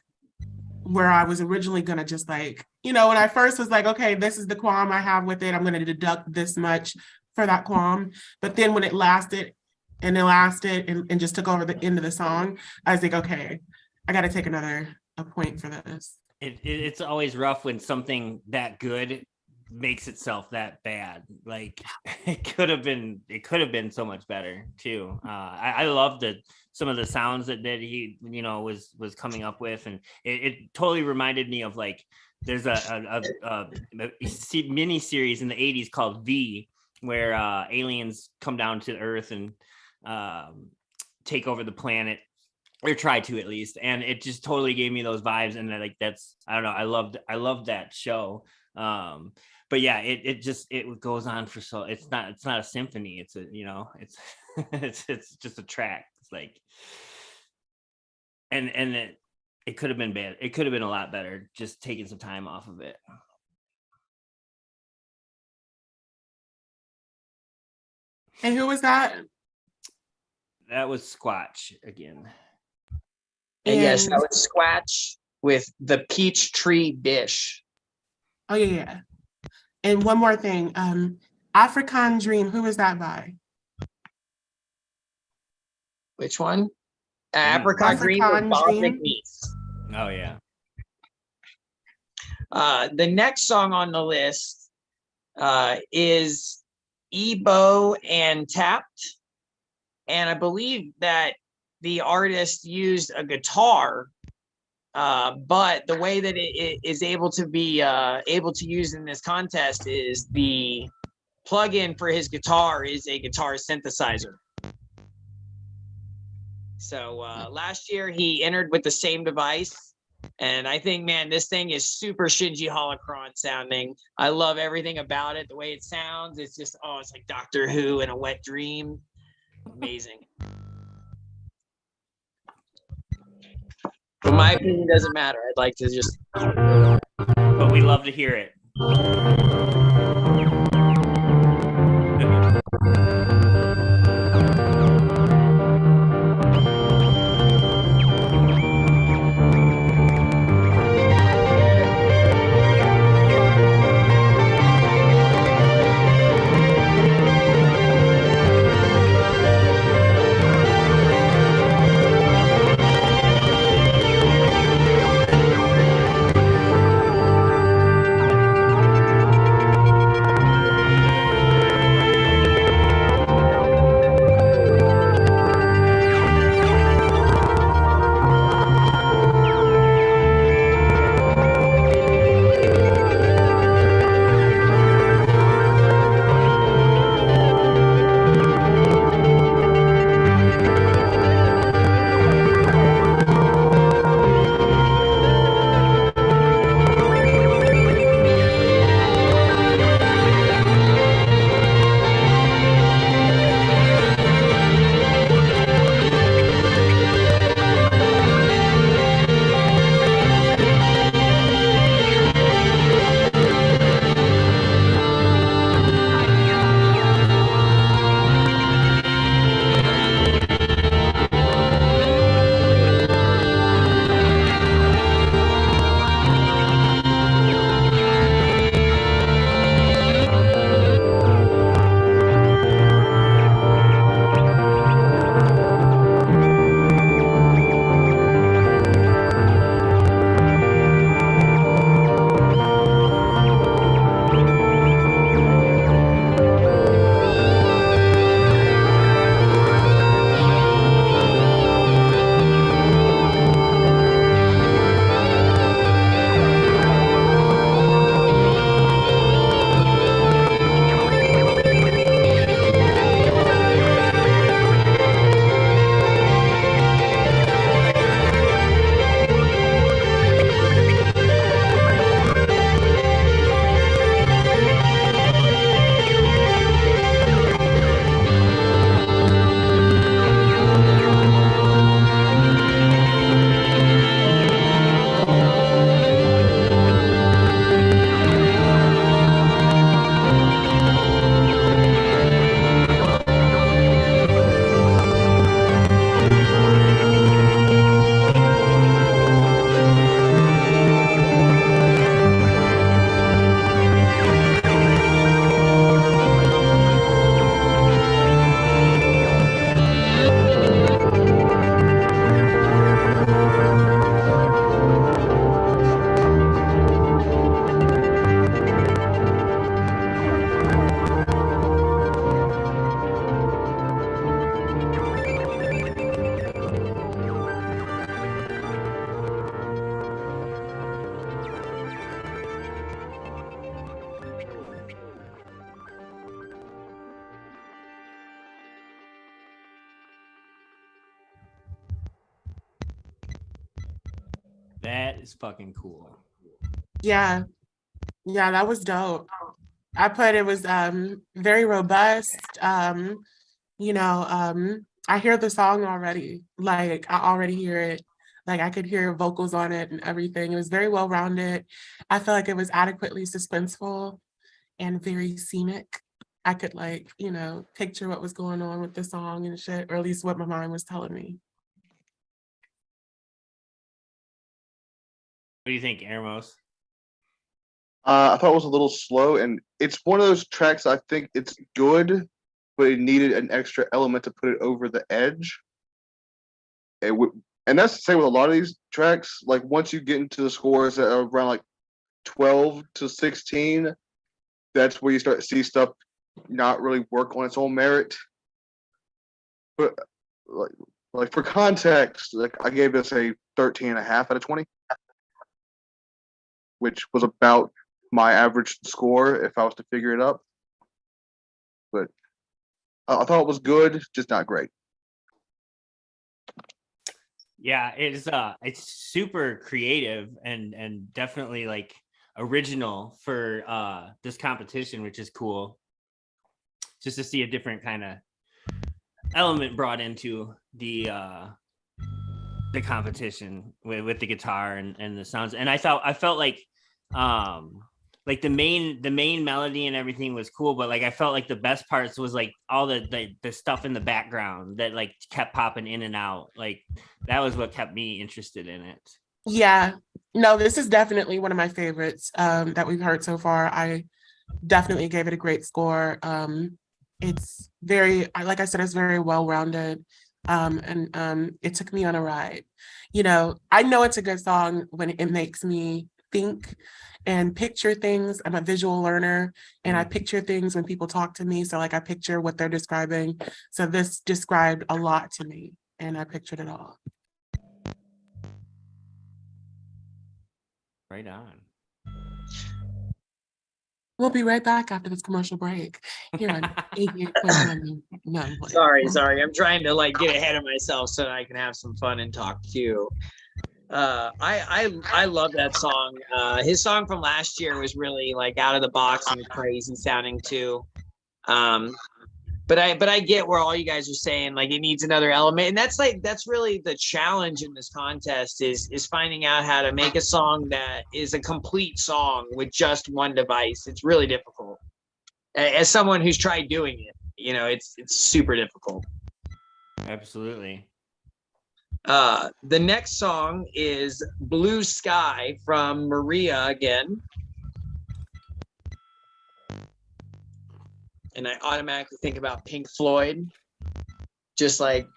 where I was originally gonna just like, you know, when I first was like, okay, this is the qualm I have with it, I'm gonna deduct this much for that qualm. But then when it lasted and just took over the end of the song, I was like, okay, I gotta take a point for this. It's always rough when something that good makes itself that bad. Like it could have been so much better too. I love some of the sounds that he, you know, was coming up with, and it totally reminded me of like there's a mini series in the 80s called V, where aliens come down to Earth and take over the planet, or try to at least, and it just totally gave me those vibes. And like that's, I don't know, I loved that show. But yeah, it goes on for so, it's not a symphony, it's a, you know, it's it's just a track. It's like, and it could have been bad. It could have been a lot better, just taking some time off of it. And who was that? That was Squatch again. And yes, that was Squatch with the Peach Tree Dish. Oh yeah. And one more thing, African Dream, who is that by? Which one? Apricot Green with Bob Dream? McNeese. Oh yeah. The next song on the list is Ebo and Tapped. And I believe that the artist used a guitar, but the way that it is able to be able to use in this contest is the plug-in for his guitar is a guitar synthesizer. So last year he entered with the same device, and I think, man, this thing is super Shinji Holocron sounding. I love everything about it, the way it sounds. It's just, oh, it's like Doctor Who in a wet dream. Amazing. But my opinion doesn't matter. I'd like to just... But we love to hear it. is fucking cool. Yeah. Yeah, that was dope. I put it was very robust. I hear the song already. Like I already hear it. Like I could hear vocals on it and everything. It was very well rounded. I felt like it was adequately suspenseful and very scenic. I could picture what was going on with the song and shit, or at least what my mind was telling me. What do you think, Eramos? I thought it was a little slow, and it's one of those tracks I think it's good, but it needed an extra element to put it over the edge. And that's the same with a lot of these tracks. Like once you get into the scores that are around like 12 to 16, that's where you start to see stuff not really work on its own merit. But like for context, like I gave this a 13.5 out of 20, which was about my average score if I was to figure it up. But I thought it was good, just not great. Yeah, it's super creative and definitely like original for this competition, which is cool. Just to see a different kind of element brought into the competition with the guitar and the sounds. And I felt like the main melody and everything was cool, but like I felt like the best parts was like all the stuff in the background that like kept popping in and out. Like that was what kept me interested in it. Yeah, no, this is definitely one of my favorites that we've heard so far. I definitely gave it a great score. It's very, like I said, it's very well-rounded. And it took me on a ride. I know it's a good song when it makes me think and picture things. I'm a visual learner and I picture things when people talk to me. So like I picture what they're describing. So this described a lot to me and I pictured it all. Right on. We'll be right back after this commercial break. Here on 88.1. No, Sorry. I'm trying to like get ahead of myself so that I can have some fun and talk too. I love that song. His song from last year was really like out of the box and crazy sounding too. But I get where all you guys are saying, like it needs another element. And that's really the challenge in this contest is finding out how to make a song that is a complete song with just one device. It's really difficult. As someone who's tried doing it, it's super difficult. Absolutely. The next song is Blue Sky from Maria again. And I automatically think about Pink Floyd. Just like,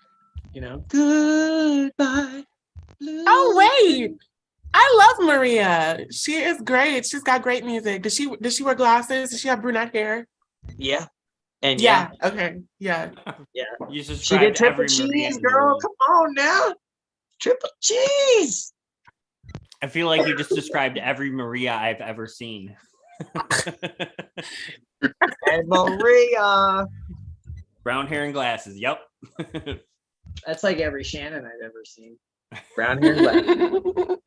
goodbye. Blue. Oh, wait. I love Maria. She is great. She's got great music. Does she wear glasses? Does she have brunette hair? Yeah. And yeah. Okay. Yeah. Yeah. You She did triple cheese, girl. Come on now. Triple cheese. I feel like you just described every Maria I've ever seen. And Maria. Brown hair and glasses. Yep. That's like every Shannon I've ever seen. Brown hair and glasses.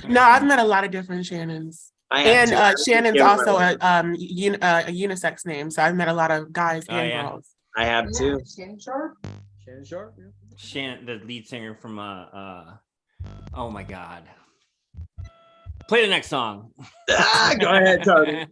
No, I've met a lot of different Shannons. And Shannon's also a unisex name. So I've met a lot of guys and girls. I have too. Shannon Sharp. Shannon Sharp. Yeah. Shannon, the lead singer from oh my God. Play the next song. Go ahead, Tony.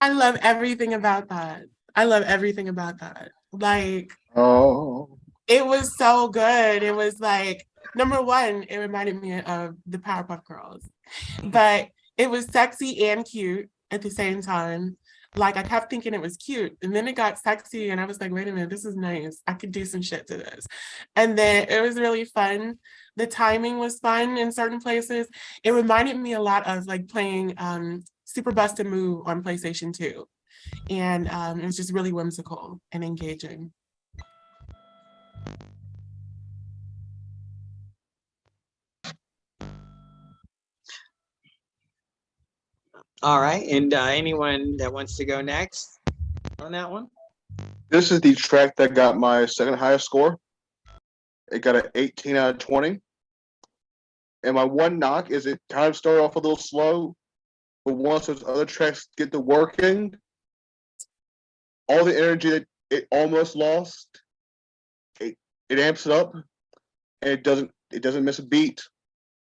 I love everything about that. I love everything about that. Like, Oh, it was so good. It was like, number one, it reminded me of the Powerpuff Girls, but it was sexy and cute at the same time. Like, I kept thinking it was cute, and then it got sexy, and I was like, wait a minute, this is nice. I could do some shit to this. And then it was really fun. The timing was fun in certain places. It reminded me a lot of like playing Super Bust a Move on PlayStation 2. And it was just really whimsical and engaging. All right, and anyone that wants to go next on that one? this is the track that got my second highest score. It got an 18 out of 20. And my one knock is it kind of started off a little slow, but once those other tracks get to working, all the energy that it almost lost, it amps it up, and it doesn't miss a beat.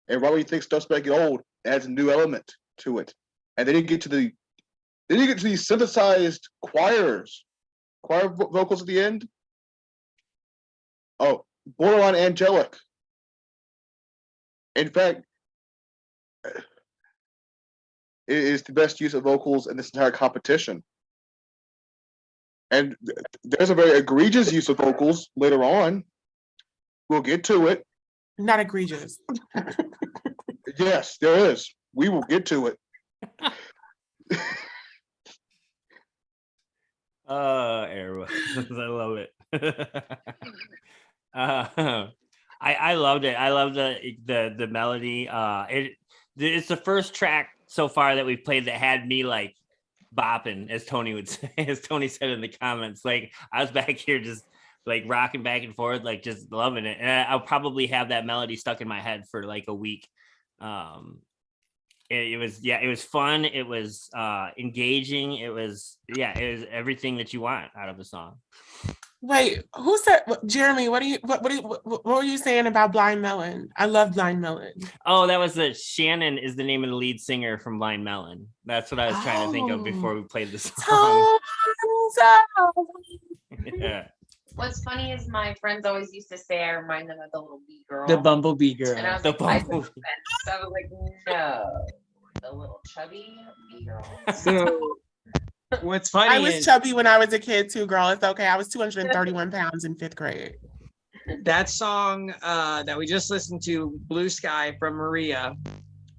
And right when you think stuff's about to get old, it adds a new element to it. And then you get to these synthesized choir vocals at the end. Oh, borderline angelic. In fact, it is the best use of vocals in this entire competition. And there's a very egregious use of vocals later on. We'll get to it. Not egregious. Yes, there is. We will get to it. Arrow. I love it. I loved it. I love the melody. It's the first track so far that we've played that had me like bopping, as Tony would say, as Tony said in the comments. Like I was back here just like rocking back and forth, like just loving it. And I'll probably have that melody stuck in my head for like a week. It was fun. It was engaging. It was everything that you want out of a song. Wait, who said, Jeremy, what were you saying about Blind Melon? I love Blind Melon. Oh, that was Shannon is the name of the lead singer from Blind Melon. That's what I was trying to think of before we played the song. Yeah. What's funny is my friends always used to say I remind them of the little bee girl. The bumblebee girl. And I was The like, I bumblebee. was like, no, the little chubby bee girl. So what's funny I was is chubby when I was a kid too, girl. It's okay. I was 231 pounds in 5th grade. that song that we just listened to, Blue Sky from Maria.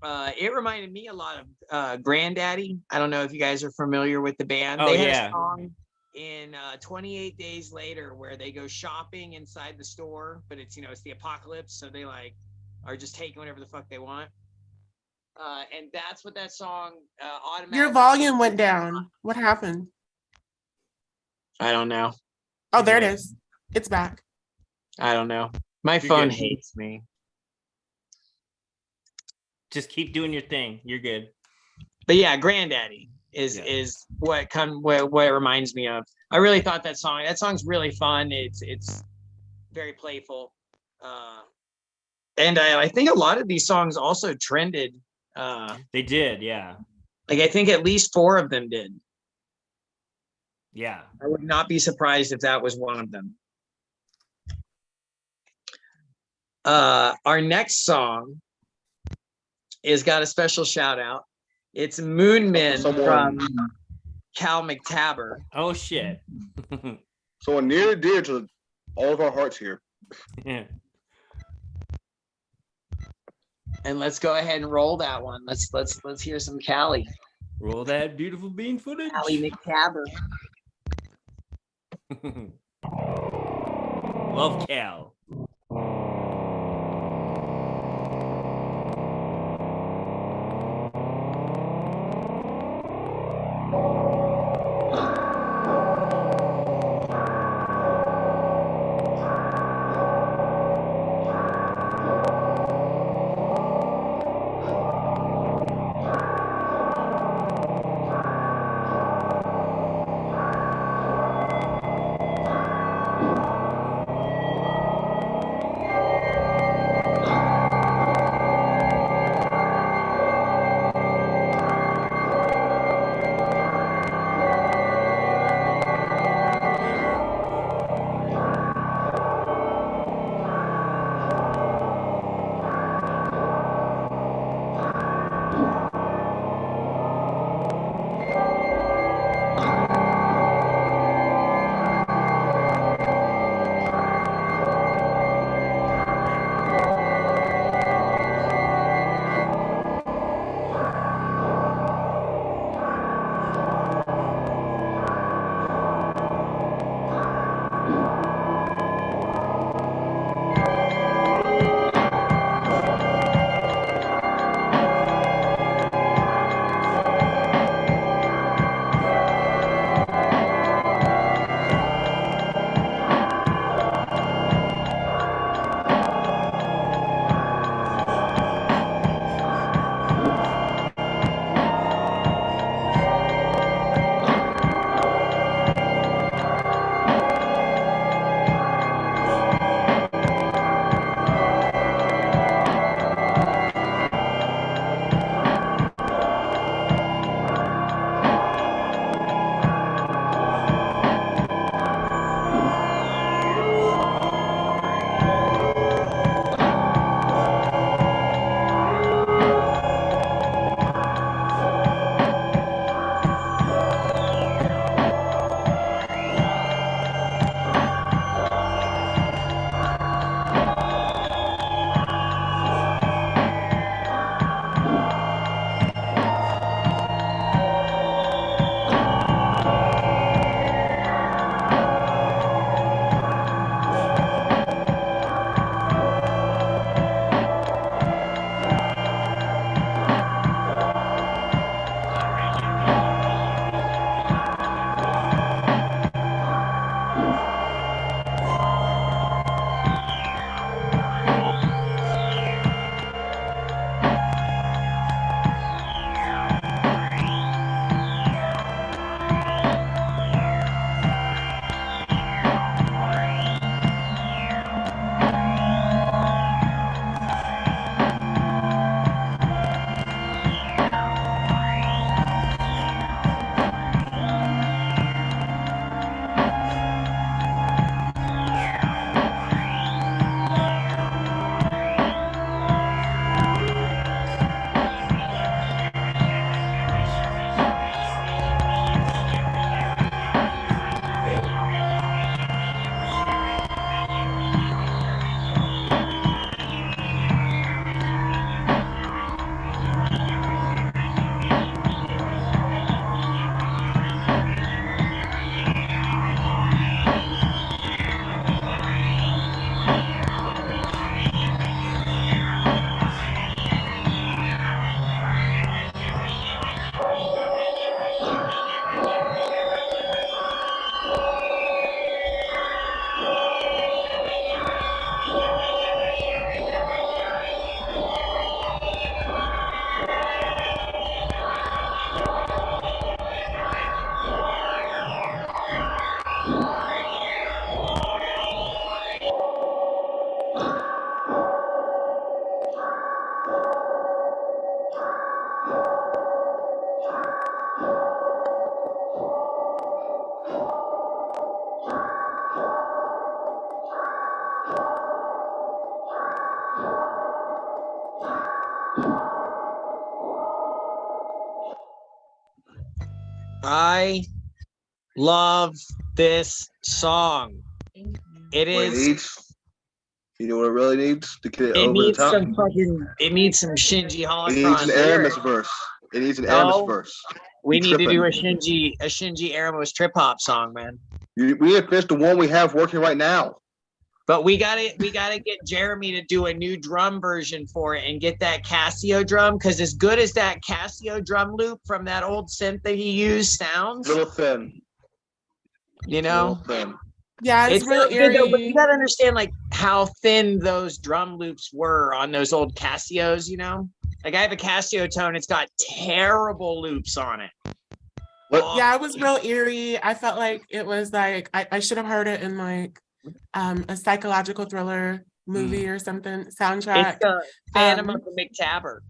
It reminded me a lot of Granddaddy. I don't know if you guys are familiar with the band. Oh, they had yeah. a song in 28 Days Later where they go shopping inside the store, but it's the apocalypse, so they like are just taking whatever the fuck they want. And that's what that song automatically. Your volume went down. What happened? I don't know. Oh, there it is. It's back. I don't know. My You're phone good. hates me. Just keep doing your thing. You're good. But yeah, Granddaddy is what it reminds me of. I really thought that song's really fun. It's very playful. And I think a lot of these songs also trended. They did, yeah. Like I think at least 4 of them did. Yeah. I would not be surprised if that was one of them. Our next song is got a special shout out. It's Moonmen from Cal McTaber. Oh shit. So near and dear to all of our hearts here. Yeah. And let's go ahead and roll that one. Let's hear some Callie. Roll that beautiful bean footage. Callie McTaber. Love Cal. I love this song. It What it is. needs, you know what it really needs to get it It over the needs top? some fucking. It needs some Shinji It needs Holocron an Aramis lyrics. verse. It needs an No. Aramis verse. We You need to do tripping. a Shinji Aramos trip hop song, man. We need to finish the one we have working right now. But we gotta get Jeremy to do a new drum version for it and get that Casio drum, because as good as that Casio drum loop from that old synth that he used sounds, Little thin. you know, Little thin. Yeah, it's real sounds good though, but eerie. you gotta understand like how thin those drum loops were on those old Casios, you know? Like I have a Casio tone, it's got terrible loops on it. What? Yeah, it was real eerie. I felt like it was like I should have heard it in like a psychological thriller movie or something soundtrack. It's the Phantom Um, of the McTabbert.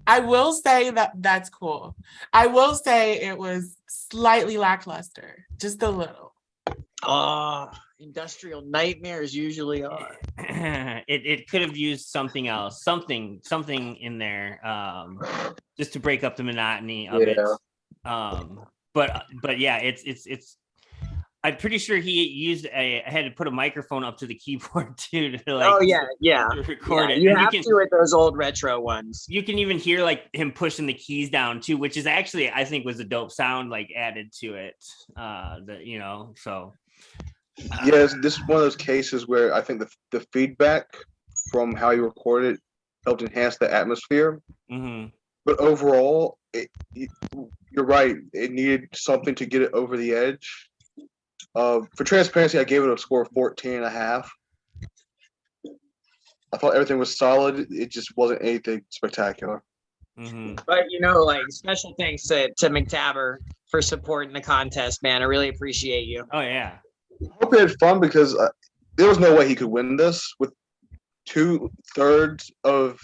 I will say that that's cool. I will say it was slightly lackluster, just a little. Oh, industrial nightmares usually are. It could have used something else, something in there, just to break up the monotony of it. But yeah, it's. I'm pretty sure he used I had to put a microphone up to the keyboard too to like. Oh yeah. To record it. You And have to with those old retro ones. You can even hear like him pushing the keys down too, which is actually I think was a dope sound like added to it. So. Yes, this is one of those cases where I think the feedback from how you recorded it helped enhance the atmosphere. Mm-hmm. But overall, you're right. It needed something to get it over the edge. For transparency, I gave it a score of 14.5. I thought everything was solid. It just wasn't anything spectacular. Mm-hmm. But like special thanks to McTabbert for supporting the contest, man. I really appreciate you. Oh yeah. I hope he had fun because there was no way he could win this with 2/3 of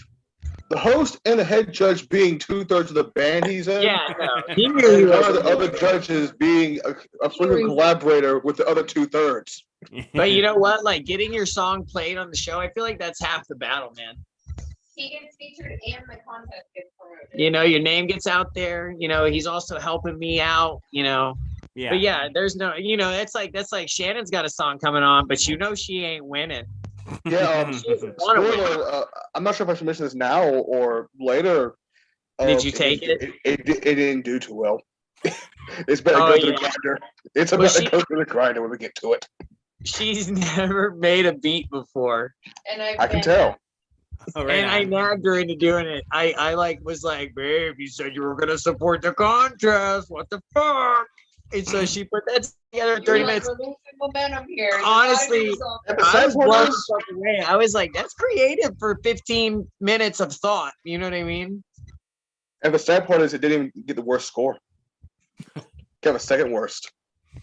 the host and the head judge being 2/3 of the band he's in. Yeah, no, he knew he And one was. of the other judges being a frequent collaborator with the other 2/3. But you know what? Like getting your song played on the show, I feel like that's half the battle, man. He gets featured and the contest gets promoted. Your name gets out there. He's also helping me out. Yeah. But yeah, there's no. That's like Shannon's got a song coming on, but she ain't winning. Yeah. Spoiler, I'm not sure if I should mention this now or later. Did you take it? It didn't do too well. It's better to go to the grinder. It's about to go to the grinder when we get to it. She's never made a beat before. And I can tell. Oh, right And I on. nagged her into doing it. I was like, babe, you said you were gonna support the contest. What the fuck? And so she put that together in 30 minutes. We're losing momentum here. You Honestly, gotta do something. And the I sad was part blown the is, fuck away. I was like, that's creative for 15 minutes of thought. You know what I mean? and the sad part is, it didn't even get the worst score. Got the second worst.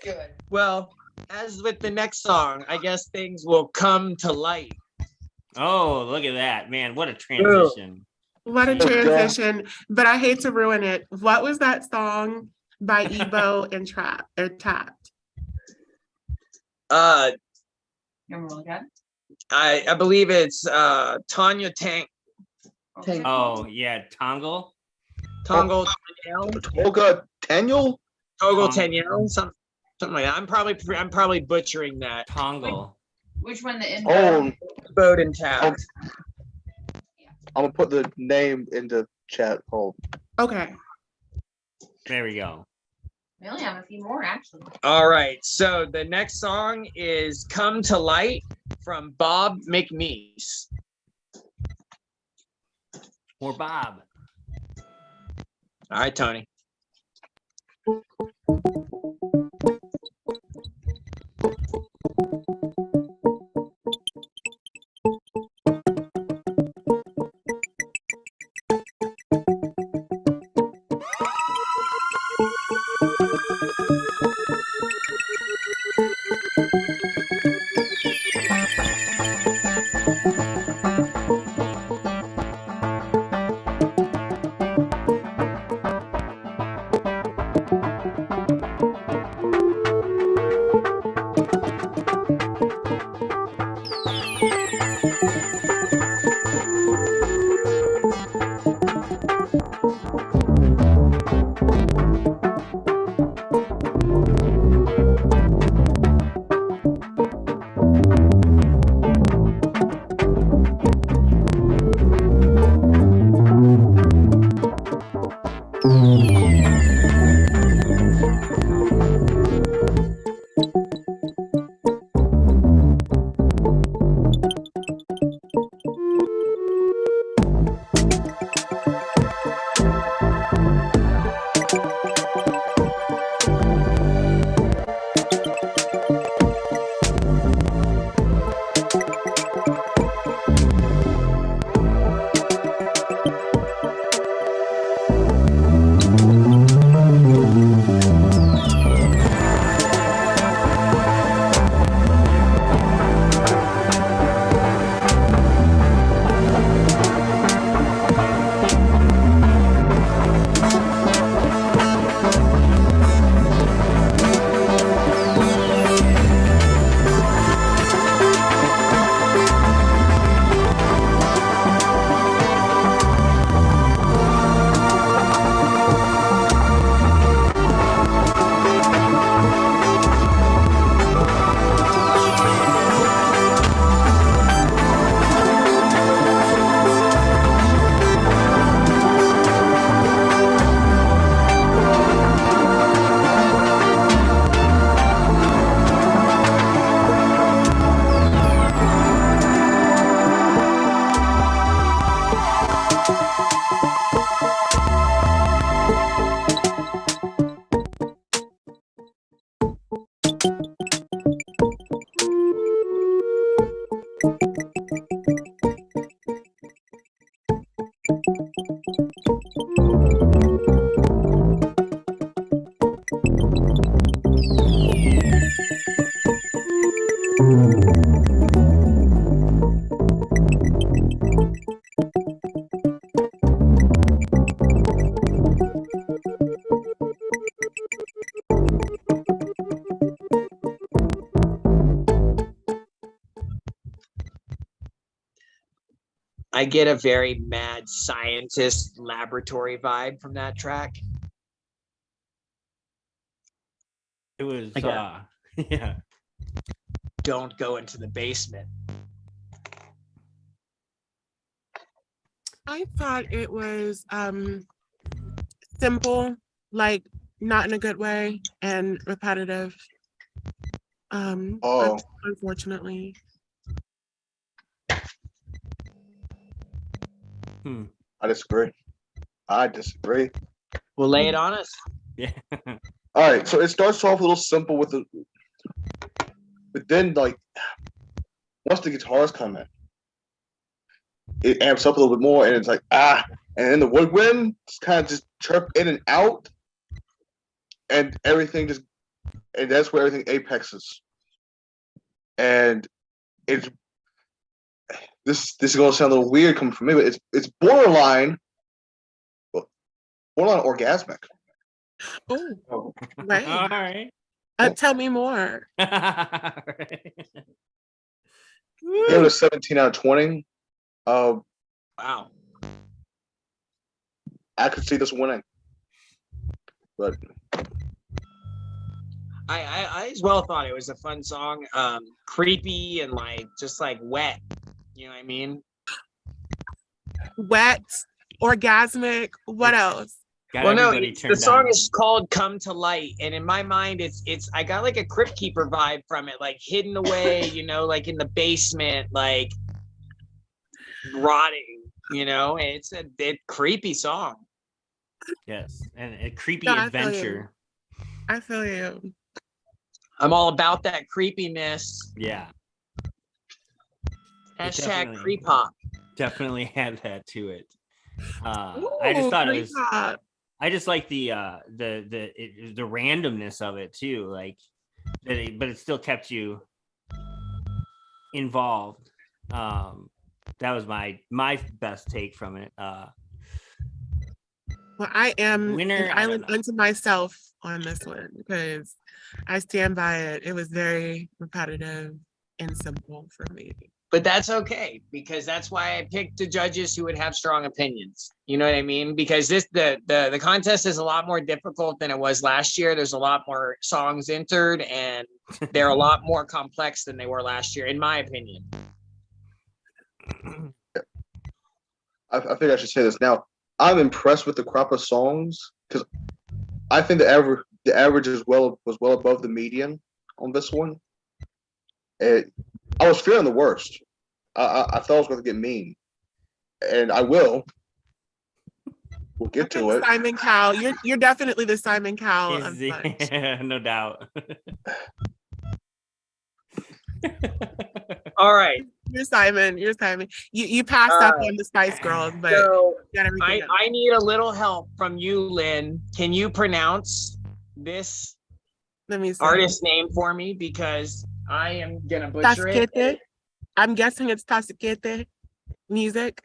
Good. Well, as with the next song, I guess things will come to light. Oh, look at that, man! What a transition. What a Oh, God. transition. But I hate to ruin it. What was that song by Ebo and Tapped? Uh, You want to look at it? I believe it's Tanya Tank Okay. Oh yeah, Tongle. Tongle Tanyel. Tolga Daniel? Togo Tanyel, something like that. I'm probably butchering that. Tongle. Which one? The Oh, Bowden Tap. I'm gonna put the name into chat. Hold. Okay. There we go. We only have a few more actually. All right. So the next song is "Come to Light" from Bob McNeese. Or Bob. All right, Tony. I get a very mad scientist laboratory vibe from that track. It was, I got yeah. Don't go into the basement. I thought it was simple, like not in a good way, and repetitive. Oh. Unfortunately. I disagree. I disagree. Well, lay it on us. Yeah. All right, so it starts off a little simple with the, but then like once the guitars come in, it amps up a little bit more, and it's like and then the woodwind just kind of just chirp in and out, and everything just, and that's where everything apexes. And it's this is gonna sound a little weird coming from me, but it's borderline orgasmic. Oh, right. All right. Tell me more. All right. Give it a 17 out of 20. Wow. I could see this winning, but I as well thought it was a fun song, creepy and like just like wet. You know what I mean? Wet, orgasmic. What else? Got Well, no, everybody the turned song on. is called "Come to Light," and in my mind, it's I got like a Crypt Keeper vibe from it, like hidden away, you know, like in the basement, like rotting. You know, it's a creepy song. Yes, and a creepy No, I feel you. adventure. I feel you. I'm all about that creepiness. Yeah, Hashtag definitely- creep hop. definitely had that to it. I Ooh, just thought it creep was. hop. I just like the randomness of it too, like, but it still kept you involved. That was my best take from it. Well, I am Winner, an I don't island know. unto myself on this one because I stand by it. It was very repetitive and simple for me. But that's okay, because that's why I picked the judges who would have strong opinions. You know what I mean? Because the contest is a lot more difficult than it was last year. There's a lot more songs entered, and they're a lot more complex than they were last year, in my opinion. I think I should say this now. I'm impressed with the crop of songs because I think the average was well above the median on this one. I was fearing the worst. I thought I was going to get mean, and I will. We'll get to it. Simon Cowell, you're definitely the Simon Cowell of Punch. No doubt. All right. You're Simon. You passed up on the Spice Girls, but So you got everything else. I need a little help from you, Lynn. Can you pronounce this Let me see. artist name for me? Because I am gonna butcher it. Tasquete. I'm guessing it's Tasquete music.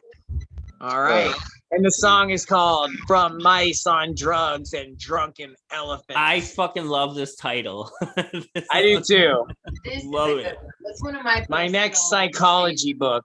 All right. And the song is called From Mice on Drugs and Drunken Elephants. I fucking love this title. I do too. This is Love a it. good one. That's one of my My next personal psychology book.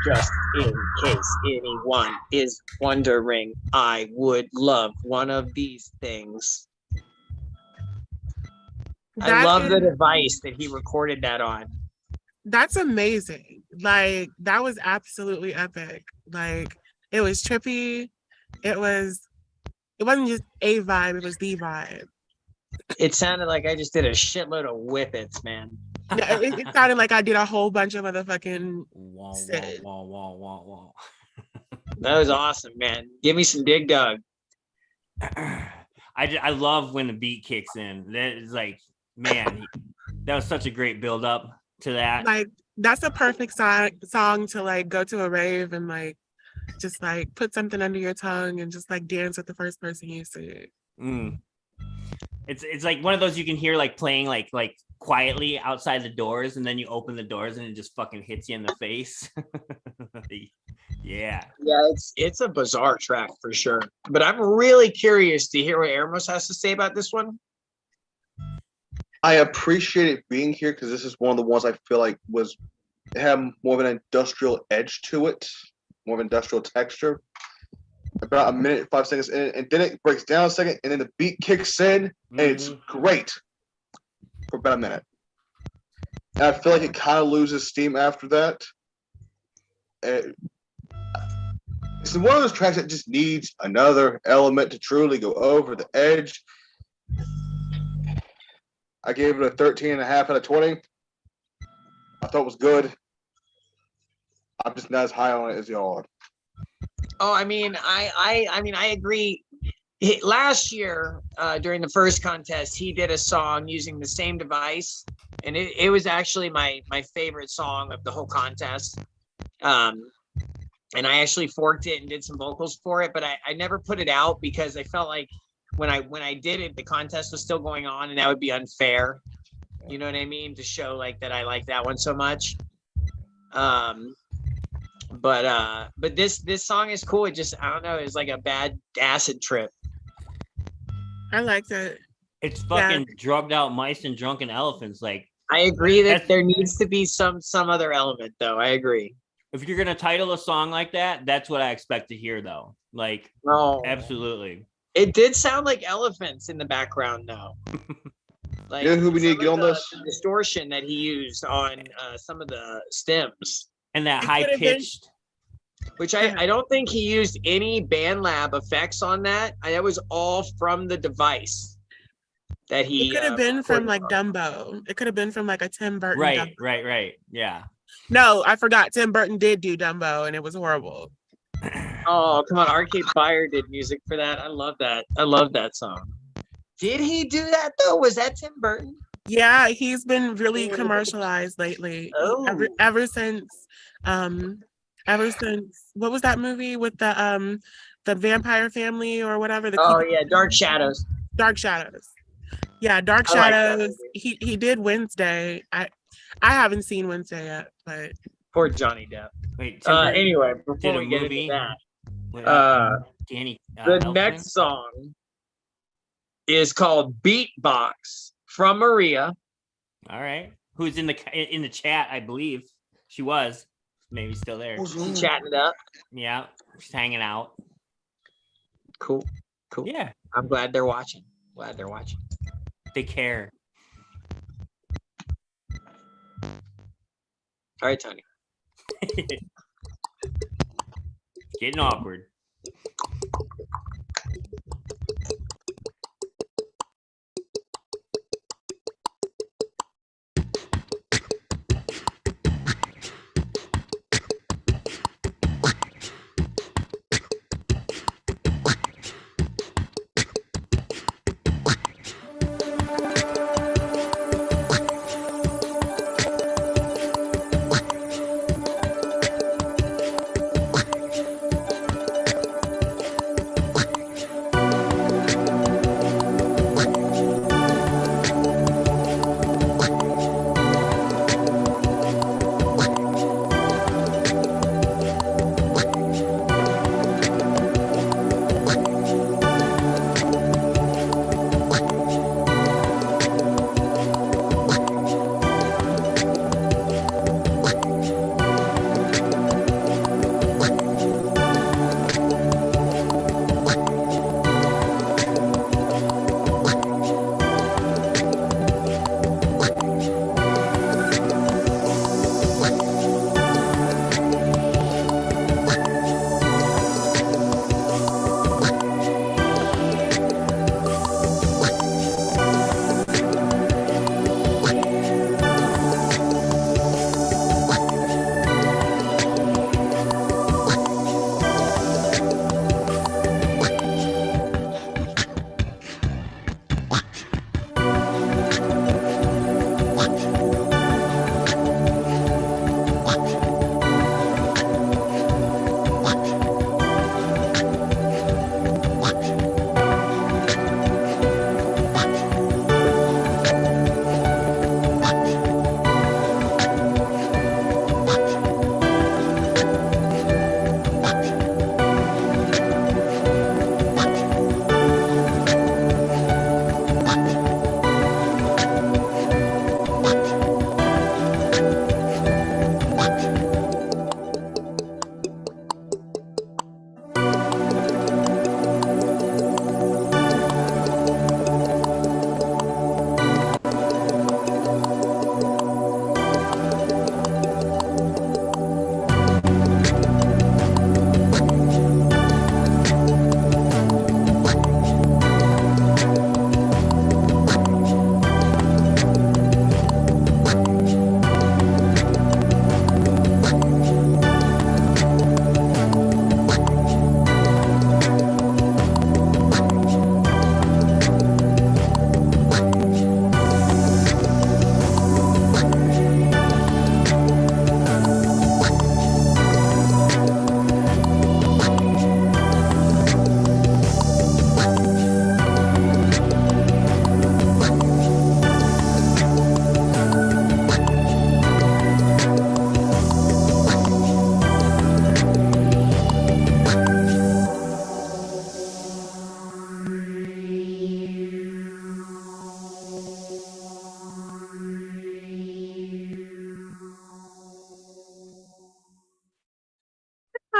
Just in case anyone is wondering, I would love one of these things. I love the device that he recorded that on. That's amazing. Like, that was absolutely epic. Like, it was trippy. It wasn't just a vibe, it was the vibe. It sounded like I just did a shitload of whippets, man. Yeah, it sounded like I did a whole bunch of motherfucking Wah, Sid. wah, wah, wah, wah, wah. That was awesome, man. Give me some Dig Dug. I love when the beat kicks in. That is like, man, that was such a great build up to that. Like that's a perfect song to like go to a rave and like just like put something under your tongue and just like dance with the first person you see. It's like one of those you can hear like playing like quietly outside the doors, and then you open the doors and it just fucking hits you in the face. Yeah. Yeah, it's a bizarre track for sure. But I'm really curious to hear what Eramos has to say about this one. I appreciate it being here because this is one of the ones I feel like had more of an industrial edge to it, more of an industrial texture. About a minute, 5 seconds in, and then it breaks down a second, and then the beat kicks in, and it's great for about a minute. And I feel like it kind of loses steam after that. It's one of those tracks that just needs another element to truly go over the edge. I gave it a 13.5 out of 20. I thought it was good. I'm just not as high on it as y'all are. Oh, I mean, I agree. Last year, during the first contest, he did a song using the same device, and it was actually my favorite song of the whole contest. And I actually forked it and did some vocals for it, but I never put it out because I felt like when I did it, the contest was still going on, and that would be unfair. You know what I mean? To show like that I like that one so much. But this song is cool. It just, I don't know, it's like a bad acid trip. I liked it. It's fucking drugged out mice and drunken elephants. Like, I agree that there needs to be some other element though. I agree. if you're gonna title a song like that, that's what I expect to hear though. Like, No, absolutely. it did sound like elephants in the background though. Like, You know who we need to some get of on the this? distortion that he used on some of the stems, And that It high could've been- pitched. which I don't think he used any BandLab effects on that. That was all from the device that he. It could have been from like recorded Dumbo. It could have been from like a Tim Burton. Right, Dumbo. right. Yeah. No, I forgot. Tim Burton did do Dumbo, and it was horrible. on. Oh, come on. Arcade Fire did music for that. I love that. I love that song. Did he do that though? Was that Tim Burton? Yeah, he's been really commercialized lately. Oh. Ever since what was that movie with the vampire family or whatever? Oh yeah, Dark Shadows. Dark Shadows. Yeah, Dark I like that Shadows. movie. He did Wednesday. I haven't seen Wednesday yet, but Poor Johnny Depp. Wait. Tim Burton Anyway, did before a we get movie into that, with, Danny. the Elfman? next song is called Beatbox from Maria. All right. Who's in the chat? I believe she was. Maybe still there. Chatting it up. Yeah, she's hanging out. Cool. Yeah, I'm glad they're watching. they care. All right, Tony. Getting awkward.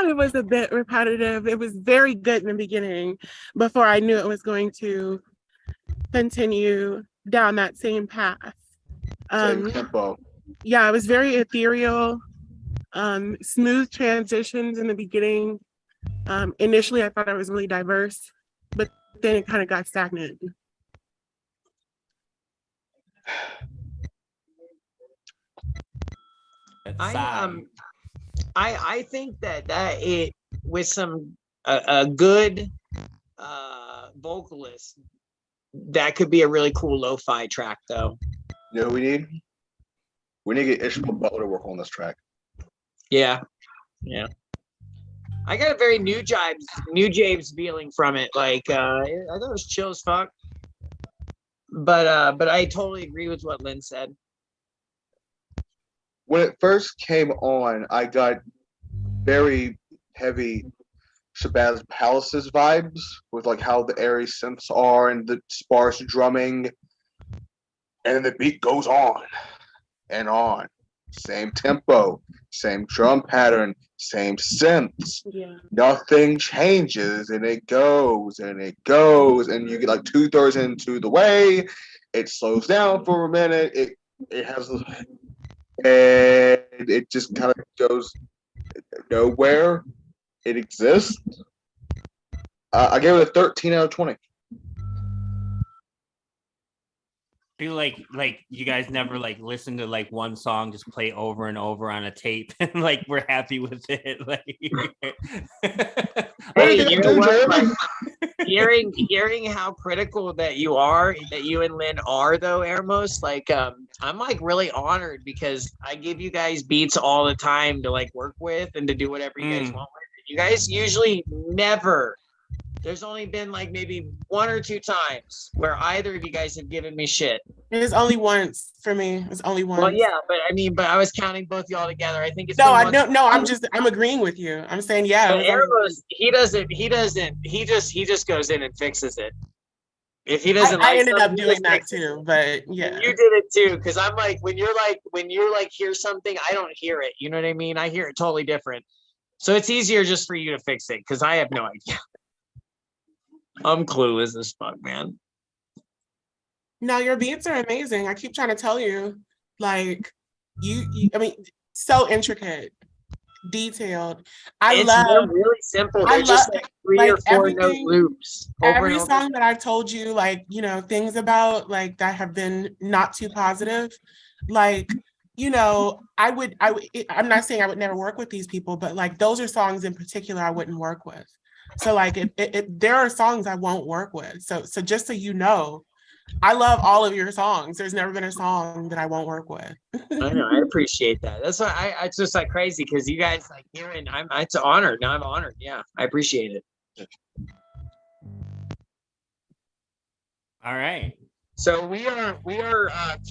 it was a bit repetitive. It was very good in the beginning before I knew it was going to continue down that same path. Same tempo. Yeah, it was very ethereal, smooth transitions in the beginning. Initially, I thought it was really diverse, but then it kind of got stagnant. I think that it with some a good vocalist, that could be a really cool lo-fi track though. You know what we need? We need to get Ishmael Butler to work on this track. Yeah. I got a very new James feeling from it. Like I thought it was chill as fuck. But I totally agree with what Lynn said. When it first came on, I got very heavy Shabazz Palaces vibes with like how the airy synths are and the sparse drumming, and then the beat goes on and on. Same tempo, same drum pattern, same synths. Yeah. Nothing changes, and it goes and it goes, and you get like 2/3 into the way, it slows down for a minute. It has, and it just kind of goes nowhere. It exists. I gave it a 13 out of 20. Feel like you guys never like listen to like one song just play over and over on a tape and like we're happy with it. Like hey, you know what? Like, hearing how critical that you and Lynn are though, Ermos, like I'm like really honored because I give you guys beats all the time to like work with and to do whatever you guys want with it. You guys usually never. There's only been like maybe 1 or 2 times where either of you guys have given me shit. It's only once for me. It's only once. Well, yeah, but I mean, I was counting both y'all together. I think it's no. I'm agreeing with you. I'm saying yeah. But he just goes in and fixes it. If he doesn't, I ended up doing that too. But yeah, you did it too. Because I'm like, when you're like hear something, I don't hear it. You know what I mean? I hear it totally different. So it's easier just for you to fix it because I have no idea. I'm clueless as fuck, man. No, your beats are amazing. I keep trying to tell you, like, you I mean, so intricate, detailed. They're really simple. They're just like 3 or 4 note loops. Every song that I've told you, like, you know, things about like that have been not too positive, like, you know, I'm not saying I would never work with these people, but like those are songs in particular I wouldn't work with. So like if there are songs I won't work with. So just so you know, I love all of your songs. There's never been a song that I won't work with. I know, I appreciate that. That's why it's just like crazy because you guys like hearing it's an honor. Now I'm honored. Yeah, I appreciate it. all right. So we are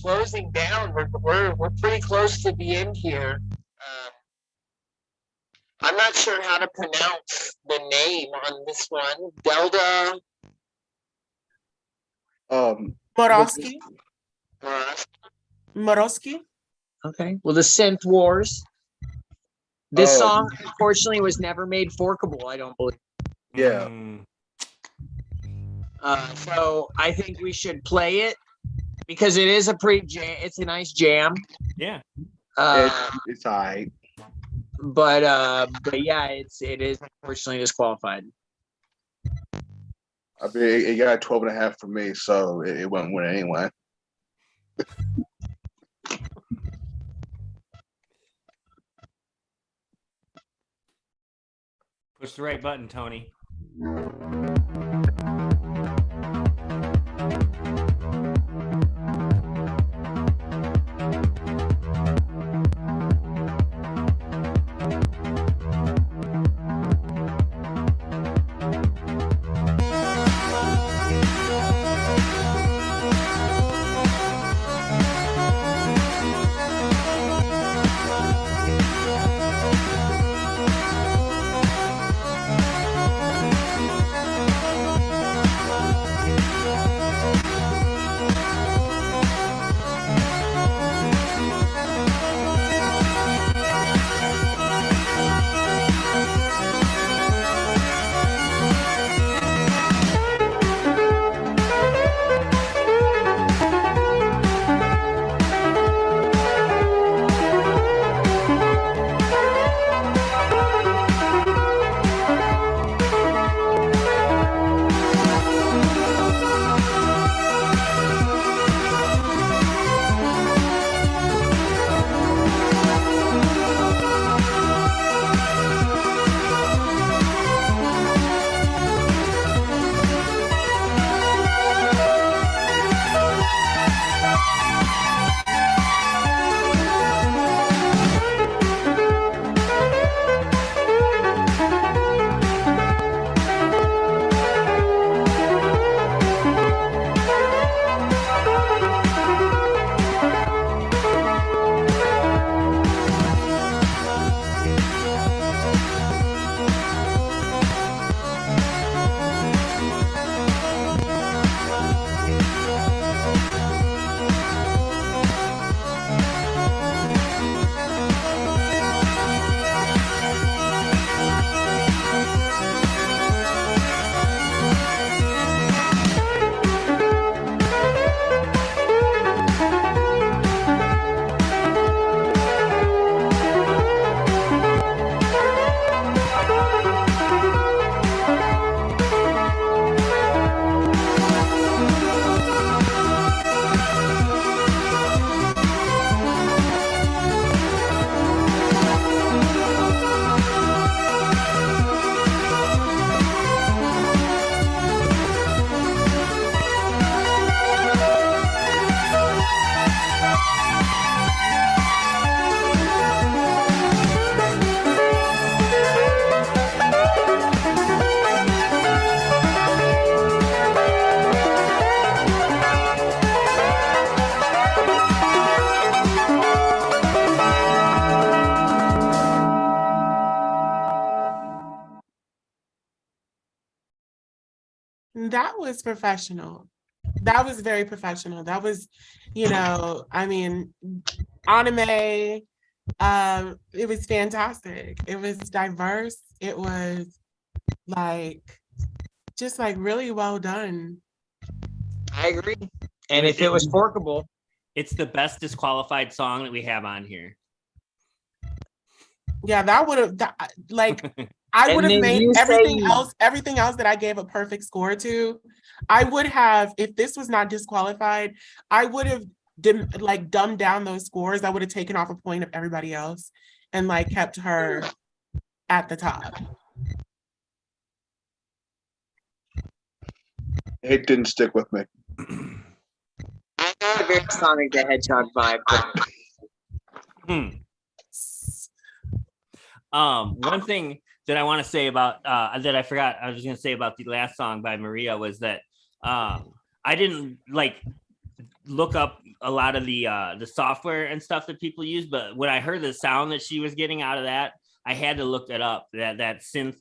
closing down. We're pretty close to the end here. I'm not sure how to pronounce the name on this one. Delta. Morosky. Okay. Well, the Synth Wars. This song, unfortunately, was never made forkable. I don't believe. Yeah. So I think we should play it because it is a pretty jam. It's a nice jam. Yeah. It's all right. But yeah, it is unfortunately disqualified. I mean, it got 12.5 for me, so it wouldn't win anyway. Push the right button, Tony. That was professional. That was very professional. That was, I mean, anime. It was fantastic. It was diverse. It was just really well done. I agree. And if it was forkable, it's the best disqualified song that we have on here. Yeah, that would have I would have made everything else that I gave a perfect score to. I would have, if this was not disqualified, I would have dumbed down those scores. I would have taken off a point of everybody else and kept her at the top. It didn't stick with me. I got a very Sonic the Hedgehog vibe. One thing that I want to say about that I forgot I was going to say about the last song by Maria was that I didn't look up a lot of the software and stuff that people use, but when I heard the sound that she was getting out of that, I had to look that up. That synth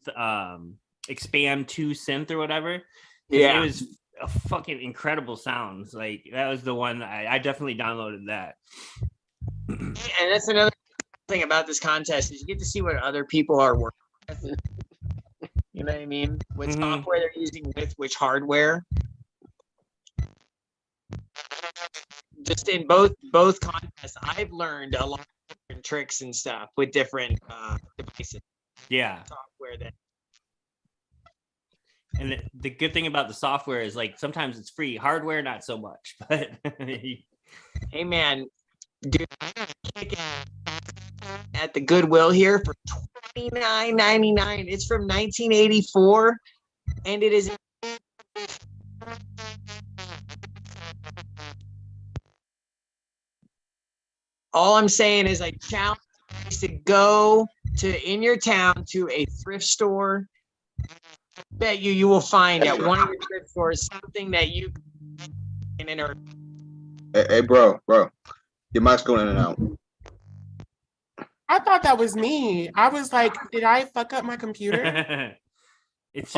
Expand 2 synth or whatever. Yeah, it was a fucking incredible sounds. That was the one I definitely downloaded that. And that's another thing about this contest is you get to see what other people are working with. You know what I mean? What software they're using with which hardware. Just in both contests, I've learned a lot of different tricks and stuff with different devices. Yeah. Software that. And the good thing about the software is sometimes it's free. Hardware, not so much. But hey man, dude, I got a kick at the Goodwill here for $29.99. It's from 1984, and it is. All I'm saying is I challenge you to go in your town to a thrift store. I bet you will find at one of your thrift stores something that you can enter. Hey, bro, your mic's going in and out. I thought that was me. I was like, did I fuck up my computer? It's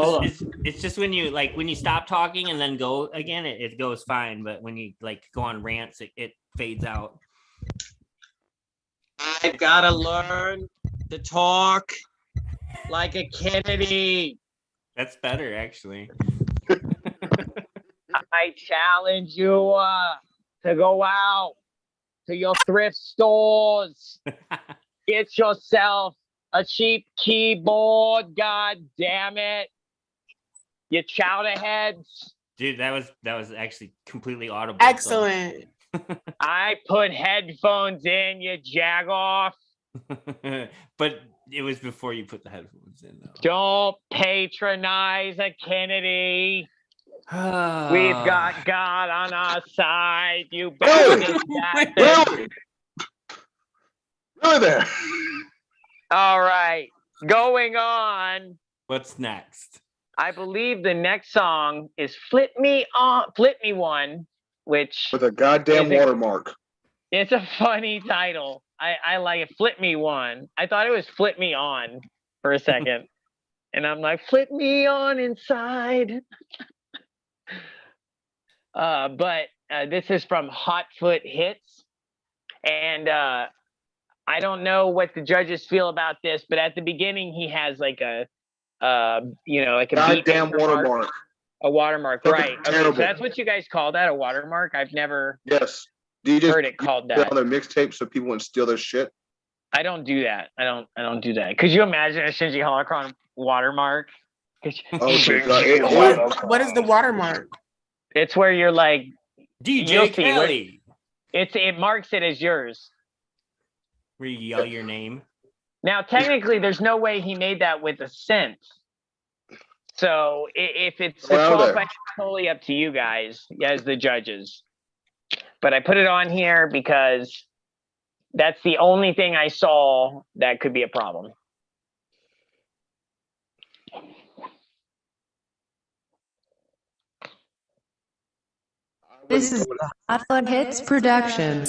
just when you stop talking and then go again, it goes fine. But when you go on rants, it fades out. I've got to learn to talk like a Kennedy. That's better, actually. I challenge you to go out to your thrift stores. Get yourself a cheap keyboard, god damn it. You chowder heads. Dude, that was actually completely audible. Excellent. So. I put headphones in, you jagoff. But it was before you put the headphones in, though. Don't patronize a Kennedy. We've got God on our side. You bastard. Really there. All right. Going on. What's next? I believe the next song is Flip Me One, which with a goddamn watermark. It's a funny title. I like it. Flip Me One. I thought it was Flip Me On for a second. And I'm like, flip me on inside. But this is from Hotfoot Hits. And I don't know what the judges feel about this, but at the beginning he has a goddamn watermark. A watermark, That's right? Okay, so that's what you guys call that, a watermark? I've never heard it called that on their mixtape so people wouldn't steal their shit. I don't do that. I don't do that. Could you imagine a Shinji Holocron watermark? What is the watermark? It's where you're like DJ Kelly. It marks it as yours. Where you yell your name. Now, technically, there's no way he made that with a synth. So if it's disqualified, it's totally up to you guys as the judges. But I put it on here because that's the only thing I saw that could be a problem. This is the Hotfoot Hits production.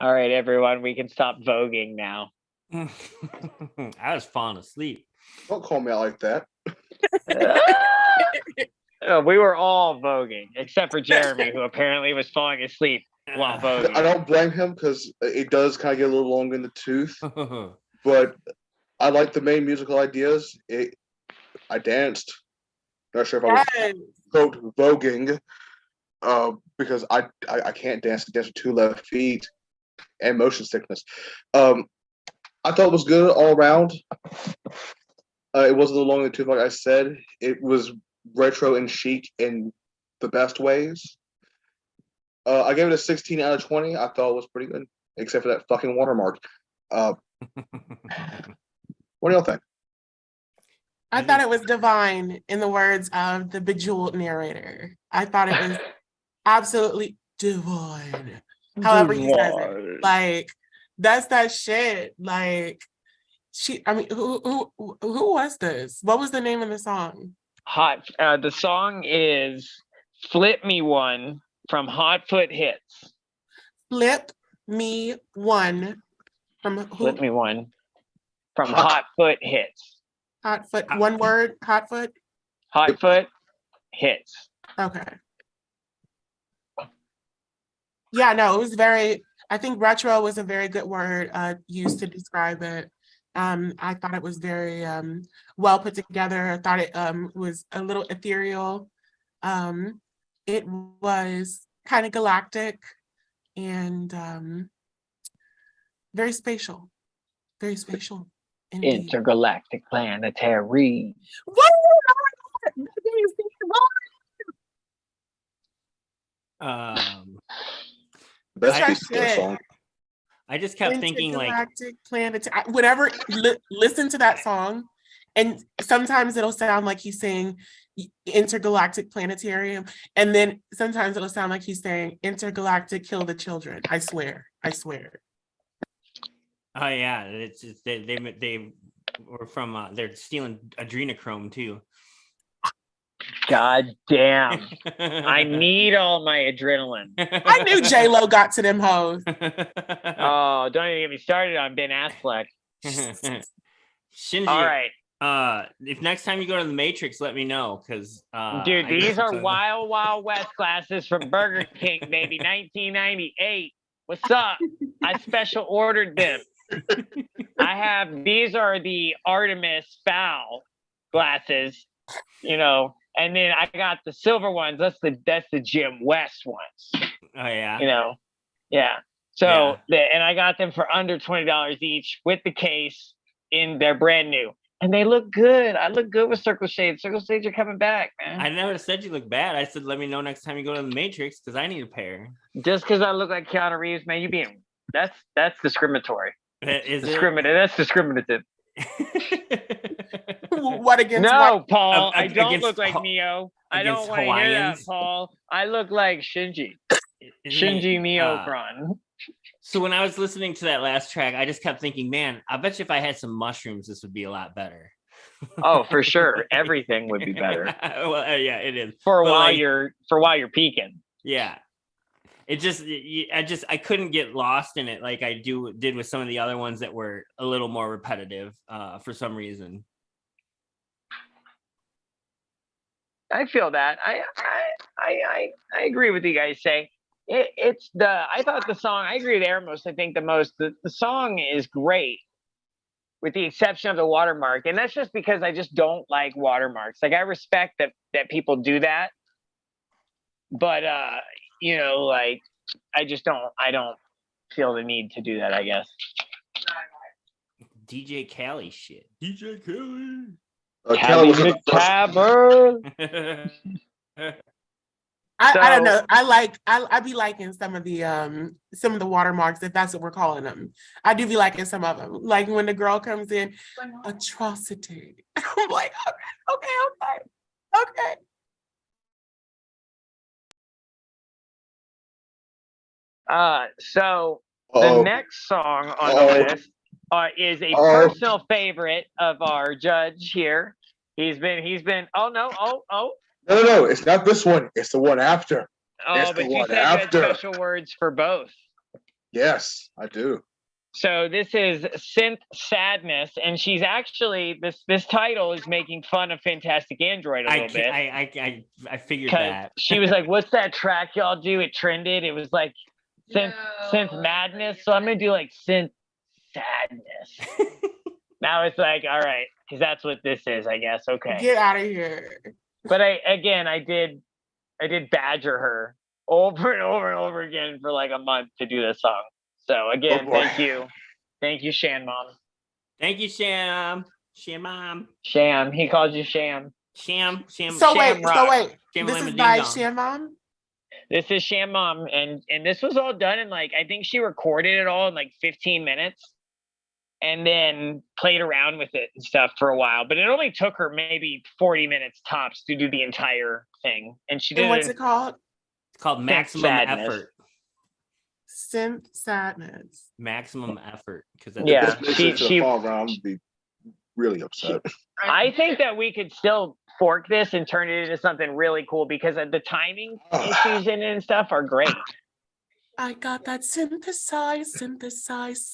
All right, everyone, we can stop voguing now. I was falling asleep. Don't call me out like that. We were all voguing, except for Jeremy, who apparently was falling asleep while I voguing. don't blame him because it does kind of get a little long in the tooth. But I like the main musical ideas. I danced. Not sure if I was Yes. quote voguing, because I can't dance with 2 left feet and motion sickness. I thought it was good all around. It wasn't a little long in the tooth, like I said. It was retro and chic in the best ways. I gave it a 16 out of 20. I thought it was pretty good, except for that fucking watermark. What do y'all think? I thought it was divine, in the words of the bejeweled narrator. I thought it was absolutely divine. However he says it. Like, that's that shit. Like, who was this? What was the name of the song? The song is Flip Me One from Hot Foot Hits. Flip Me One from who? Flip Me One from Hot Foot Hits. Hot Foot, one word, Hot Foot? Hot Foot Hits. Okay. Yeah, no, it was I think retro was a very good word used to describe it. I thought it was very well put together. I thought it was a little ethereal. It was kind of galactic and very spatial. Very spatial. Indeed. Intergalactic planetary. I just kept thinking like planetary. Whenever listen to that song, and sometimes it'll sound like he's saying intergalactic planetarium, and then sometimes it'll sound like he's saying intergalactic kill the children. I swear. Oh yeah, it's just, they were from they're stealing adrenochrome too. God damn! I need all my adrenaline. I knew J-Lo got to them hoes. Oh, don't even get me started on Ben Affleck. Shinji, all right. If next time you go to the Matrix, let me know, because dude, these are Wild Wild West glasses from Burger King, baby, 1998. What's up? I special ordered them. These are the Artemis Fowl glasses, and then I got the silver ones. That's the Jim West ones. Oh yeah. Yeah. So and I got them for under $20 each with the case. They're brand new. And they look good. I look good with Circle Shades. Circle Shades are coming back, man. I never said you look bad. I said let me know next time you go to the Matrix, because I need a pair. Just because I look like Keanu Reeves, man, that's discriminatory. Is That's discriminative. What against? No, what? Paul. I don't look like Neo. I don't want to hear that, Paul. I look like Shinji. Shinji Neocron. So when I was listening to that last track, I just kept thinking, man, I bet you if I had some mushrooms, this would be a lot better. Oh, for sure. Everything would be better. Well, yeah, it is. For while you're peaking. Yeah. I couldn't get lost in it like I did with some of the other ones that were a little more repetitive for some reason. I feel that. I agree with you guys say. I thought the song, I agree with Eramos, I think the song is great with the exception of the watermark. And that's just because I just don't like watermarks. Like I respect that people do that. But like I don't feel the need to do that, I guess. DJ Khaled shit. DJ Khaled. Callie McTaber. I don't know. I be liking some of the watermarks, if that's what we're calling them. I do be liking some of them. Like when the girl comes in, atrocity. I'm like, okay. So the next song on the list is a personal favorite of our judge here. He's been. Oh no! No, it's not this one. It's the one after. Oh, but you said you had special words for both. Yes, I do. So this is Synth Sadness, and she's actually this title is making fun of Fantastic Android a little bit. I figured Because that. she was like, "What's that track y'all do?" It trended. It was like synth madness. So I'm gonna do like Synth Sadness. Now it's like, all right, because that's what this is, I guess. Okay. Get out of here. But I did badger her over and over and over again for like a month to do this song. So again, Oh, boy. thank you, Shan Mom. Thank you, Sham. Sham Mom. Sham, he calls you Sham. Sham. So Sham wait, rock. Sham this Lemon is Ding by Dong. Shan Mom? This is Sham Mom, and this was all done in like, I think she recorded it all in like 15 minutes, and then played around with it and stuff for a while. But it only took her maybe 40 minutes tops to do the entire thing, and she did And what's it. it called? It's called Maximum Sadness. Effort. Synth Sadness. Maximum Effort. Because Yeah, If this makes it to the fall round, I'd be really upset. I think that we could still fork this and turn it into something really cool because the timing issues in it and stuff are great. I got that synthesized sadness.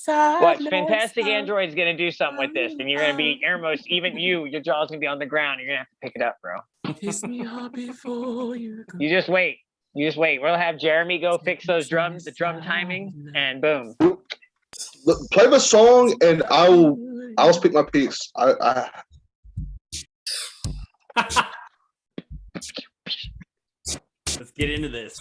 Watch, Fantastic Android's gonna do something with this, and you're gonna be Ermos. Even your jaw's gonna be on the ground. You're gonna have to pick it up, bro. Kiss me hard before you go. You just wait. We'll have Jeremy go fix those drums, the drum timing, and boom. Look, play the song, and I'll speak my piece. Let's get into this.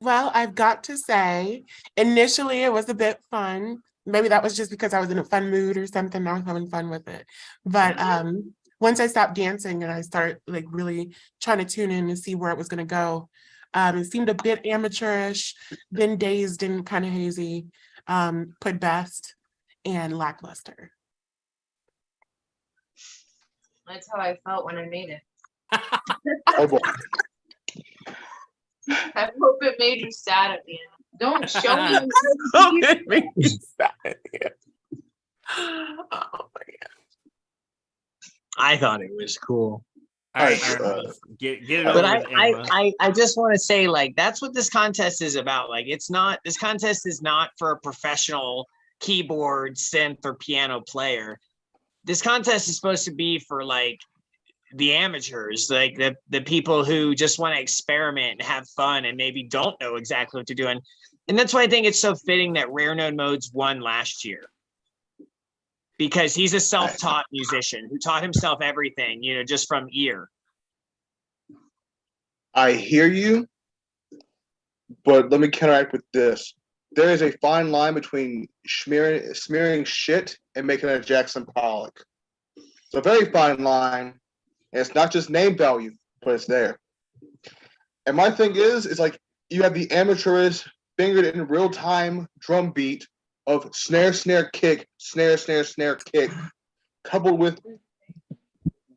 Well, I've got to say, initially it was a bit fun. Maybe that was just because I was in a fun mood or something. I was having fun with it. But once I stopped dancing and I started like really trying to tune in to see where it was going to go, it seemed a bit amateurish, then dazed and kind of hazy, put best, and lackluster. That's how I felt when I made it. Oh boy. I hope it made you sad at the end. Don't show me. It made me sad. Oh my God. I thought it was cool. All right, Alright, Aaron, get it But over with, Aaron. I just want to say, like, that's what this contest is about. Like, this contest is not for a professional keyboard, synth, or piano player. This contest is supposed to be for like the amateurs, like the people who just want to experiment and have fun and maybe don't know exactly what they're doing. And that's why I think it's so fitting that Rare Known Modes won last year. Because he's a self-taught musician who taught himself everything, just from ear. I hear you, but let me counteract with this. There is a fine line between smearing shit and making a Jackson Pollock. It's a very fine line, and it's not just name value, but it's there. And my thing is like you have the amateurish fingered in real time drum beat of snare, snare, kick, snare, snare, snare, kick, coupled with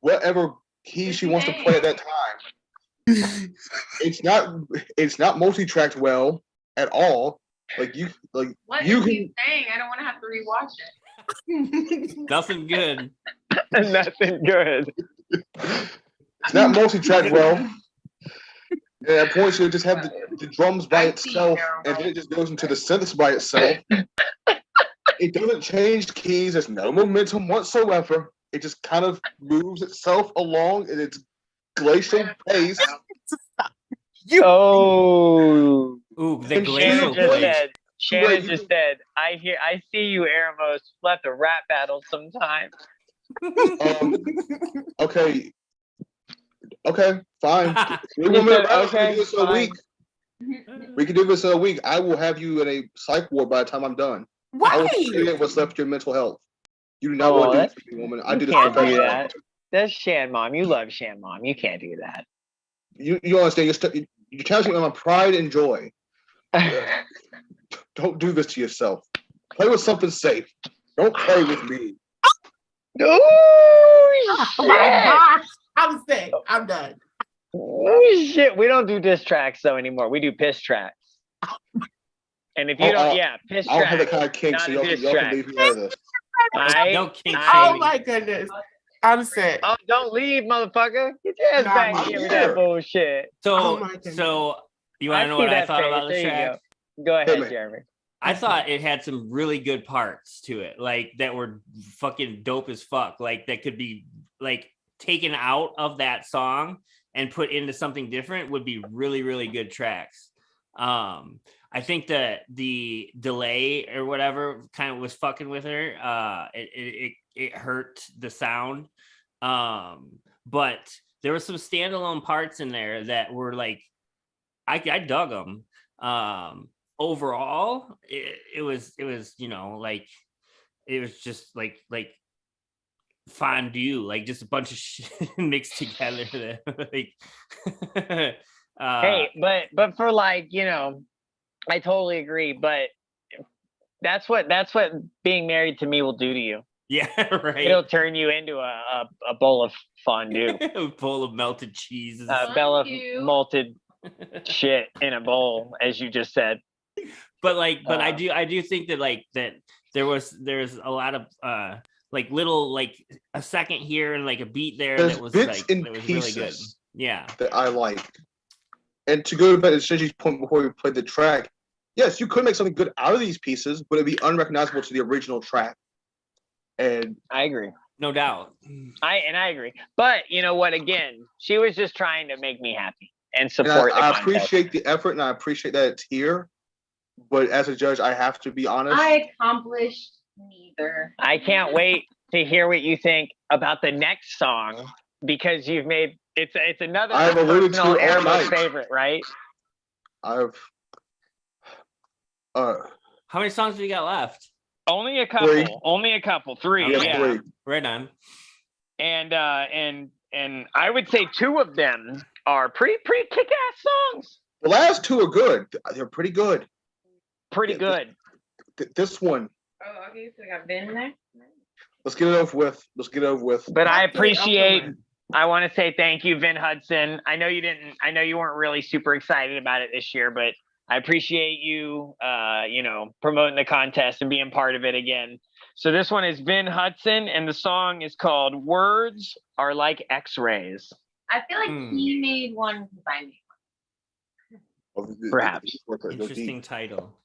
whatever key she wants to play at that time. It's not multi-tracked well at all. What you is he saying? I don't want to have to rewatch it. Nothing good. Nothing good. It's not multi-tracked well. And at points you just have the drums by itself, and then it just goes into the synths by itself. It doesn't change keys. There's no momentum whatsoever. It just kind of moves itself along in its glacial pace. Oh, Ooh, the and glacial Shannon just said, I see you, Aramos. We'll have to rap battle sometime. Okay, fine. We can do this a week. We can do this in a week. I will have you in a psych ward by the time I'm done. I will create what's left of your mental health. You do not want to do this to me, woman. I do this can't do professionally. that. That's Shan Mom. You love Shan Mom. You can't do that. You understand? You're challenging my pride and joy. Don't do this to yourself. Play with something safe. Don't play with me. Oh, Oh my gosh. I'm sick. I'm done. Oh shit. We don't do diss tracks though anymore. We do piss tracks. And if you piss I don't have that tracks. kind of kink, not so a y'all diss can track. leave me out of this. No kink Oh shaming. my goodness. I'm sick. Oh, don't leave, motherfucker. Get your ass Nah, back I'm here with here. that bullshit. Oh my goodness. So you want to know what I thought about the track? Go Hit ahead, me. Jeremy. I thought it had some really good parts to it, like that were fucking dope as fuck. Like that could be like taken out of that song and put into something different would be really, really good tracks. I think that the delay or whatever kind of was fucking with her. It hurt the sound. But there were some standalone parts in there that were like, I dug them. Overall, it was like it was just like fondue, like just a bunch of shit mixed together. Like, Hey, but for I totally agree. But that's what being married to me will do to you. Yeah, right. It'll turn you into a bowl of fondue. A bowl of melted cheese. A bowl of malted shit in a bowl, as you just said. But I do think that there's a lot of little a second here and a beat there There's that was bits and that was pieces really good. Yeah. that I like. And to go back to Shinji's point before we played the track, yes, you could make something good out of these pieces, but it'd be unrecognizable to the original track. And I agree. No doubt. I agree. But you know what? Again, she was just trying to make me happy and support the I contest. appreciate the effort and I appreciate that it's here. But as a judge, I have to be honest. I accomplished neither. I can't wait to hear what you think about the next song because you've made it's another I've alluded to personal it all Airbo's night. favorite, right? I've How many songs do we got left? Only a couple. Three. Only a couple. Three. Okay. Yeah. three. Right on. And I would say two of them are pretty kick-ass songs. The last two are good. They're pretty good. Pretty good. This one, Oh, okay, so we got Ben there. Let's get it over with. Let's get it over with. But I Let's get it over appreciate. with. I want to say thank you, Vin Hudson. I know you didn't. I know you weren't really super excited about it this year, but I appreciate you. Promoting the contest and being part of it again. So this one is Vin Hudson, and the song is called "Words Are Like X-Rays." I feel like he made one because I made Perhaps. Interesting title.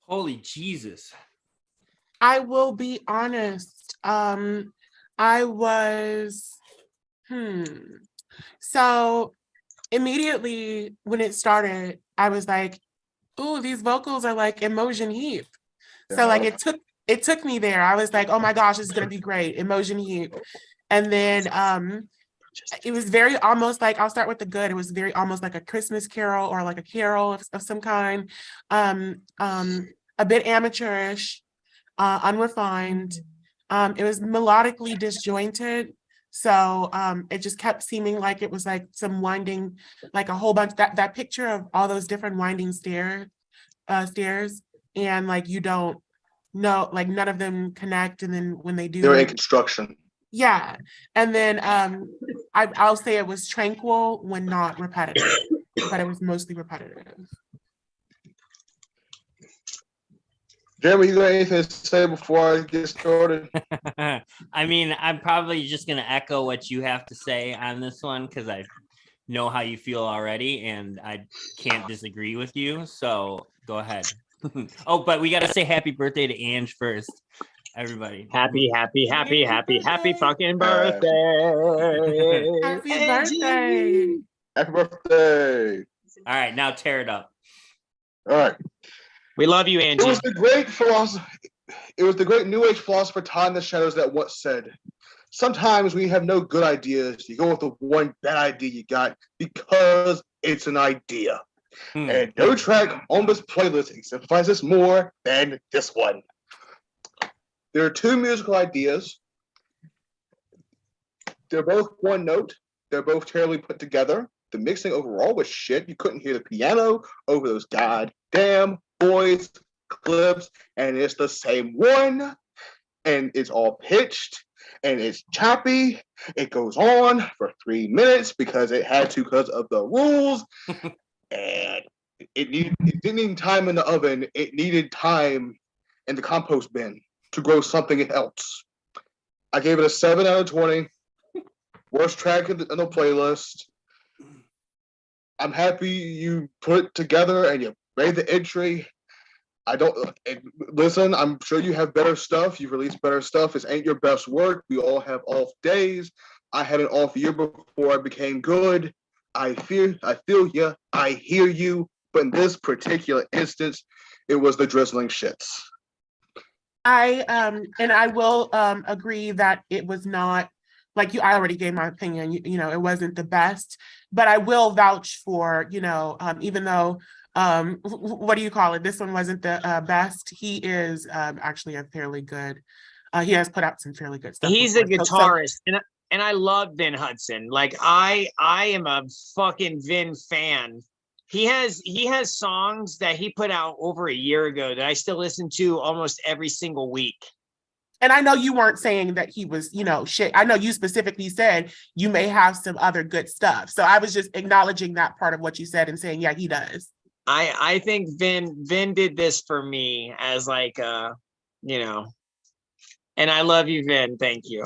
Holy Jesus. I will be honest. I was, So immediately when it started, I was like, "Ooh, these vocals are like Emotion Heap." So like it took me there. I was like, "Oh my gosh, this is gonna be great, Emotion Heap." And then it was very almost like, I'll start with the good. It was very almost like a Christmas carol or like a carol of some kind. A bit amateurish, unrefined. It was melodically disjointed. So it just kept seeming like it was like some winding, like a whole bunch, that picture of all those different winding stairs, and like you don't know, like none of them connect. And then when they do, they're in construction. yeah. And then I'll say it was tranquil when not repetitive, but it was mostly repetitive. Jeremy, you got anything to say before I get started? I mean, I'm probably just going to echo what you have to say on this one because I know how you feel already and I can't disagree with you. So go ahead. Oh, but we got to say happy birthday to Ange first. Everybody. Happy fucking Happy birthday. Happy Angie. birthday. Happy birthday. All right, now tear it up. All right. We love you, It Angie. was the great philosopher. It was the great New Age philosopher Todd in the Shadows that once said, "Sometimes when you have no good ideas, you go with the one bad idea you got because it's an idea." And no track on this playlist exemplifies this more than this one. There are two musical ideas. They're both one note. They're both terribly put together. The mixing overall was shit. You couldn't hear the piano over those goddamn voice clips, and it's the same one, and it's all pitched, and it's choppy. It goes on for 3 minutes because it had to because of the rules, and it didn't need time in the oven. It needed time in the compost bin to grow something else. I gave it a 7 out of 20. Worst track in the playlist. I'm happy you put it together and you made the entry. Listen, I'm sure you have better stuff. You've released better stuff. This ain't your best work. We all have off days. I had an off year before I became good. I feel you. I hear you. But in this particular instance, it was the drizzling shits. I will agree that it was not like you. I already gave my opinion. You know, it wasn't the best, but I will vouch for, you know, even though what do you call it? This one wasn't the best. He is actually a fairly good. He has put out some fairly good stuff. He's a before. guitarist, and I love Vin Hudson. Like I am a fucking Vin fan. He has songs that he put out over a year ago that I still listen to almost every single week. And I know you weren't saying that he was, you know, shit. I know you specifically said you may have some other good stuff. So I was just acknowledging that part of what you said and saying, yeah, he does. I think Vin did this for me as like you know, and I love you, Vin. Thank you.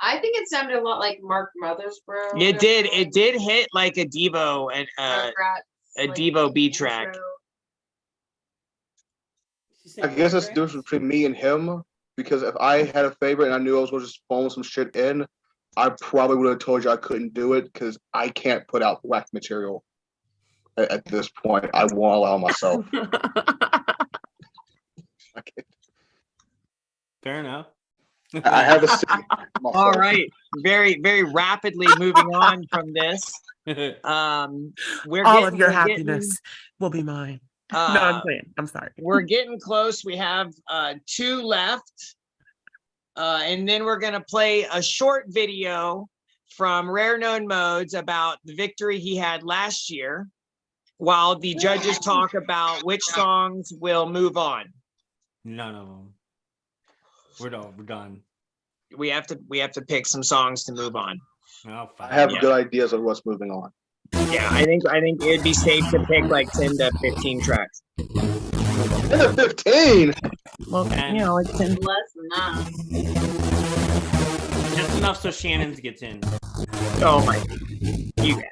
I think it sounded a lot like Mark Mothersbaugh. It did hit like a Devo and a Devo B track. I guess that's the difference between me and him, because if I had a favorite and I knew I was going to just phone some shit in, I probably would have told you I couldn't do it because I can't put out whack material at this point. I won't allow myself. Fair enough. I have a city. All right, very very rapidly moving on from this. All of your happiness will be mine. No, I'm playing. I'm sorry. We're getting close. We have 2 left. And then we're going to play a short video from Rare Known Modes about the victory he had last year, while the judges talk about which songs will move on. None of them. We're done. We have to pick some songs to move on. Oh, fine. I have good ideas of what's moving on. Yeah, I think it'd be safe to pick like 10 to 15 tracks. 10 to 15? Well, you know, like 10. Less than that. Just enough so Shannon's gets in. Oh my, you guys.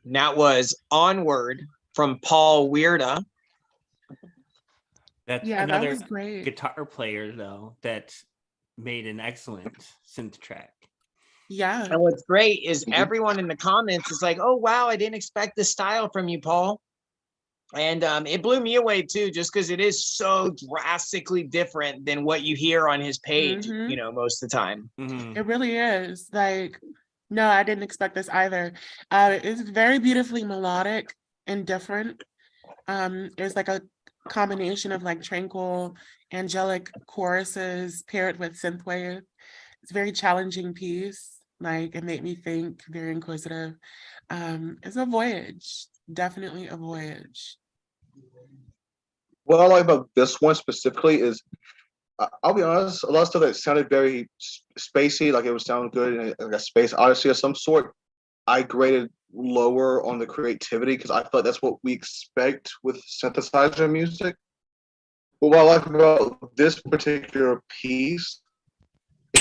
And that was Onward from Paul Weirda. That's Yeah, that another was great. guitar player though that made an excellent synth track. Yeah. And what's great is Mhm. everyone in the comments is like, oh, wow, I didn't expect this style from you, Paul. And it blew me away too, just because it is so drastically different than what you hear on his page, Mhm. you know, most of the time. Mhm. It really is. Like, no, I didn't expect this either. It's very beautifully melodic and different. It's like a combination of like tranquil, angelic choruses paired with synthwave. It's a very challenging piece. Like, it made me think, very inquisitive. It's a voyage, definitely a voyage. What I like about this one specifically is, I'll be honest, a lot of stuff that sounded very spacey, like it would sound good in like a space odyssey of some sort, I graded lower on the creativity because I thought that's what we expect with synthesizer music. But what I like about this particular piece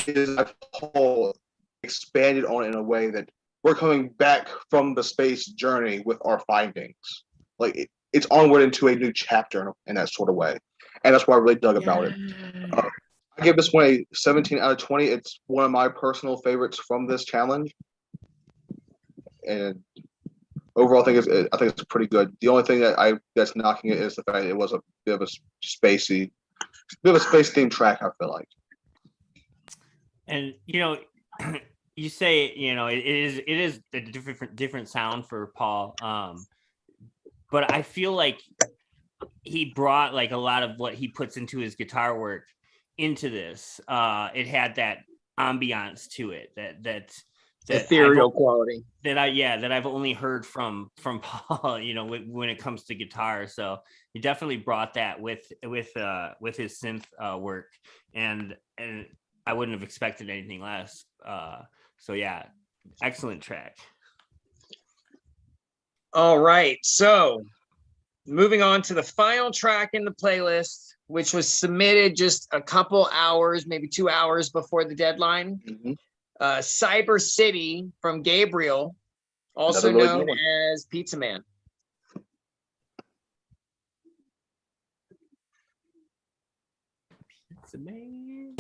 is that Paul expanded on it in a way that we're coming back from the space journey with our findings. Like it's onward into a new chapter in that sort of way. And that's what I really dug about it. I give this one a 17 out of 20. It's one of my personal favorites from this challenge. And overall, I think it's pretty good. The only thing that's knocking it is the fact it was a bit of a space themed track, I feel like. And you know, you say, you know, it is a different sound for Paul. But I feel like he brought like a lot of what he puts into his guitar work into this. It had that ambiance to it that Ethereal quality. that I've only heard from Paul, you know, when it comes to guitar. So he definitely brought that with his synth work, and I wouldn't have expected anything less. So yeah, excellent track. All right, so moving on to the final track in the playlist, which was submitted just a couple hours, maybe 2 hours before the deadline. Mm-hmm. Cyber City from Gabriel, also Another really known good one. as Pizza Man. Pizza Man.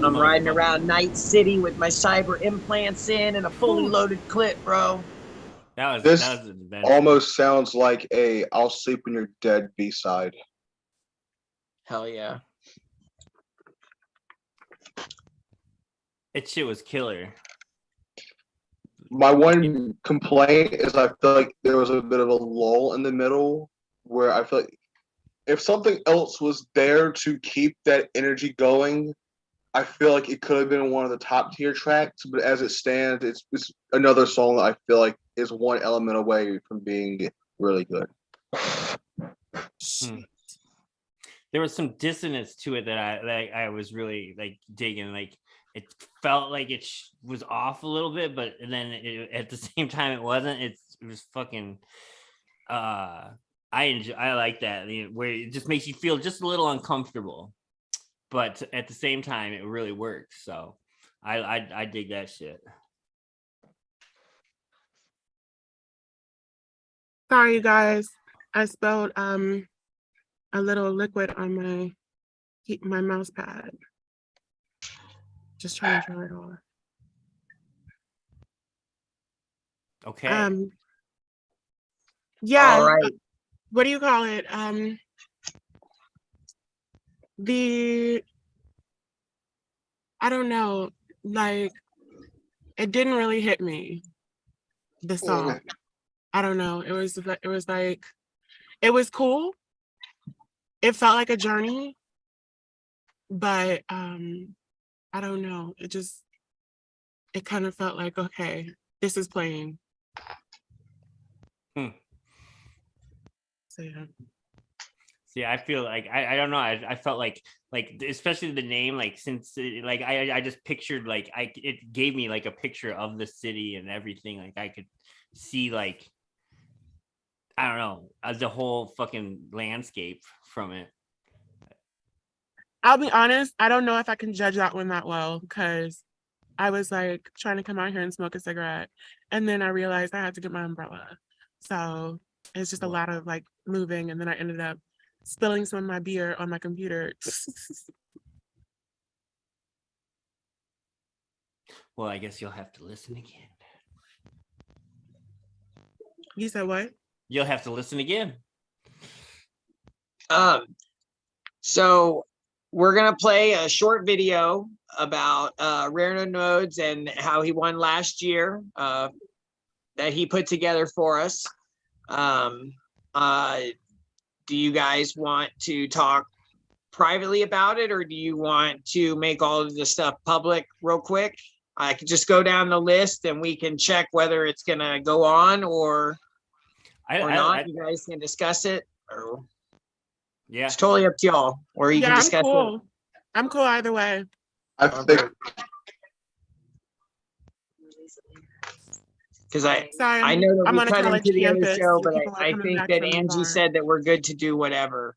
I'm riding motherfucker. around Night City with my cyber implants in and a fully Whew. loaded clip, bro. That This was an adventure. almost sounds like a "I'll Sleep When You're Dead" B-side. Hell yeah. That shit was killer. My one complaint is I feel like there was a bit of a lull in the middle where I feel like if something else was there to keep that energy going, I feel like it could have been one of the top tier tracks. But as it stands, it's another song that I feel like is one element away from being really good. There was some dissonance to it that I was really like digging. Like it felt like it was off a little bit, but then at the same time it wasn't. It was fucking. I like that, where it just makes you feel just a little uncomfortable, but at the same time it really works. So I dig that shit. Sorry, you guys. I spilled a little liquid on my mouse pad. Just trying to dry it off. Okay. Yeah. All right. What do you call it? I don't know, like it didn't really hit me, the song. I don't know. It was like it was cool. It felt like a journey, but I don't know. It kind of felt like, okay, this is playing. So yeah. See, I feel like I don't know. I felt like especially the name, like since like I just pictured like it gave me like a picture of the city and everything. Like I could see like I don't know the whole fucking landscape from it. I'll be honest, I don't know if I can judge that one that well because I was like trying to come out here and smoke a cigarette, and then I realized I had to get my umbrella. So it's just a lot of like moving, and then I ended up spilling some of my beer on my computer. Well, I guess you'll have to listen again. You said what? You'll have to listen again. So we're gonna play a short video about Rare Node Modes and how he won last year that he put together for us. Do you guys want to talk privately about it, or do you want to make all of this stuff public real quick? I could just go down the list and we can check whether it's gonna go on or not. You guys can discuss it. Or yeah, it's totally up to y'all. Or you can discuss I'm cool. I'm cool either way. I think because I Sorry, know that I'm we on a cut college into the other campus, show, and but people are I coming think back that from the Angie bar. said that we're good to do whatever.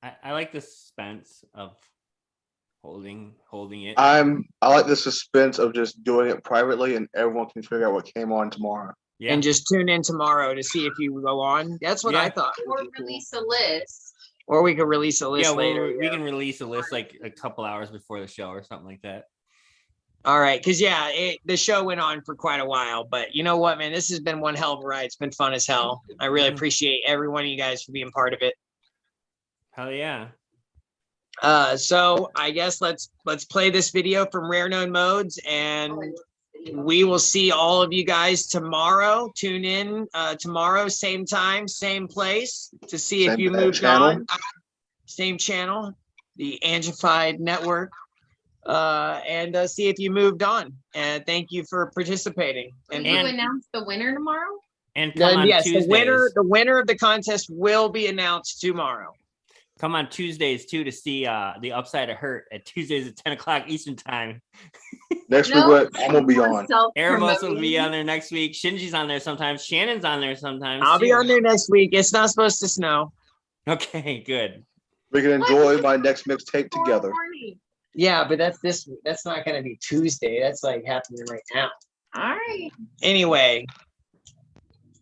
I like the suspense of holding it. I like the suspense of just doing it privately and everyone can figure out what came on tomorrow. Yeah. And just tune in tomorrow to see if you go on. That's what I thought. Or release a list. Or we could release a list yeah, later. we can release a list like a couple hours before the show or something like that. All right, because the show went on for quite a while, but you know what, man, this has been one hell of a ride. It's been fun as hell. I really appreciate every one of you guys for being part of it. Hell yeah. So I guess let's play this video from Rare Known Modes, and we will see all of you guys tomorrow. Tune in tomorrow, same time, same place, to see if you moved on. Same channel, the Angified network. And see if you moved on. And thank you for participating. Will you announce the winner tomorrow? And come on Tuesdays. The winner of the contest will be announced tomorrow. Come on Tuesdays too to see the Upside of Hurt at Tuesdays at 10 o'clock Eastern time. Next week I'm gonna be on. Eramos will be on there next week. Shinji's on there sometimes. Shannon's on there sometimes. I'll be on there next week. It's not supposed to snow. Okay, good. We can enjoy my next mixtape together. Yeah, but that's not gonna be Tuesday. That's like happening right now. All right. Anyway,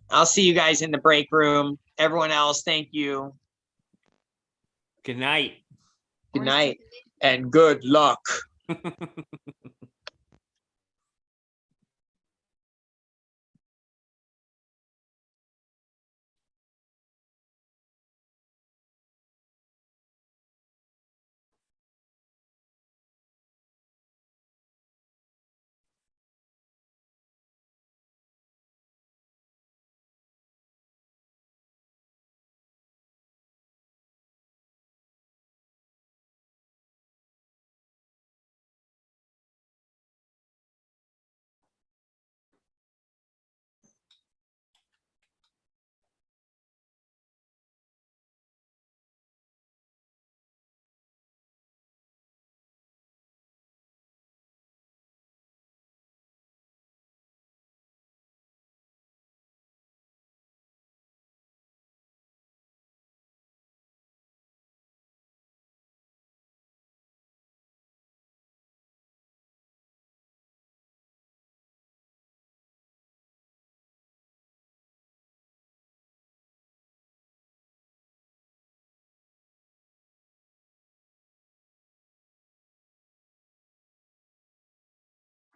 I'll see you guys in the break room. Everyone else, thank you. Good night. Good night and good luck.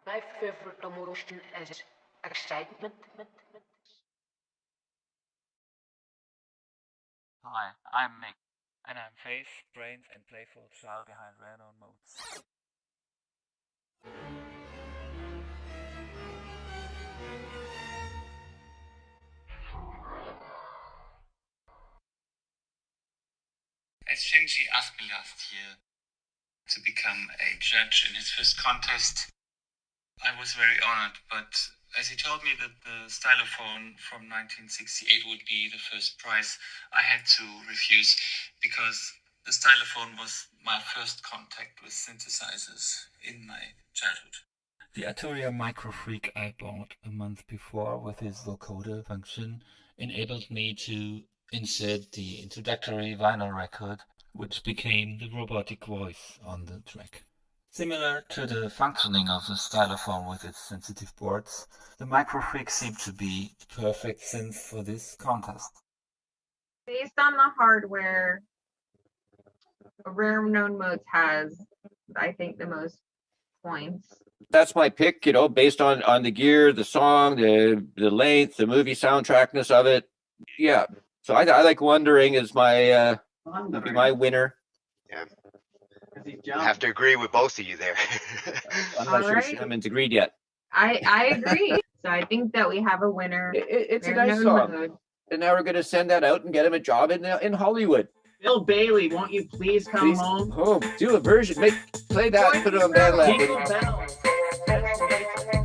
My favorite emotion is excitement. Hi, I'm Mick, and I'm Faith, brains, and playful child behind random modes. As Shinji asked me last year to become a judge in his first contest, I was very honored, but as he told me that the stylophone from 1968 would be the first prize, I had to refuse because the stylophone was my first contact with synthesizers in my childhood. The Arturia Microfreak I bought a month before with its vocoder function enabled me to insert the introductory vinyl record, which became the robotic voice on the track. Similar to the functioning of the stylophone with its sensitive boards, the Microfreak seemed to be the perfect synth for this contest. Based on the hardware, Rare Known Modes has, I think, the most points. That's my pick, you know, based on the gear, the song, the length, the movie soundtrackness of it. Yeah. So I like Wondering is my would be my winner. Yeah. I have to agree with both of you there. I'm not sure Alright. Simon's agreed yet. I agree. So I think that we have a winner. It's a Rare nice Known song. Mode. And now we're gonna send that out and get him a job in Hollywood. Bill Bailey, won't you please come Please, home? home. Do a version. Play that and put it on Band Lab. Jingle bells.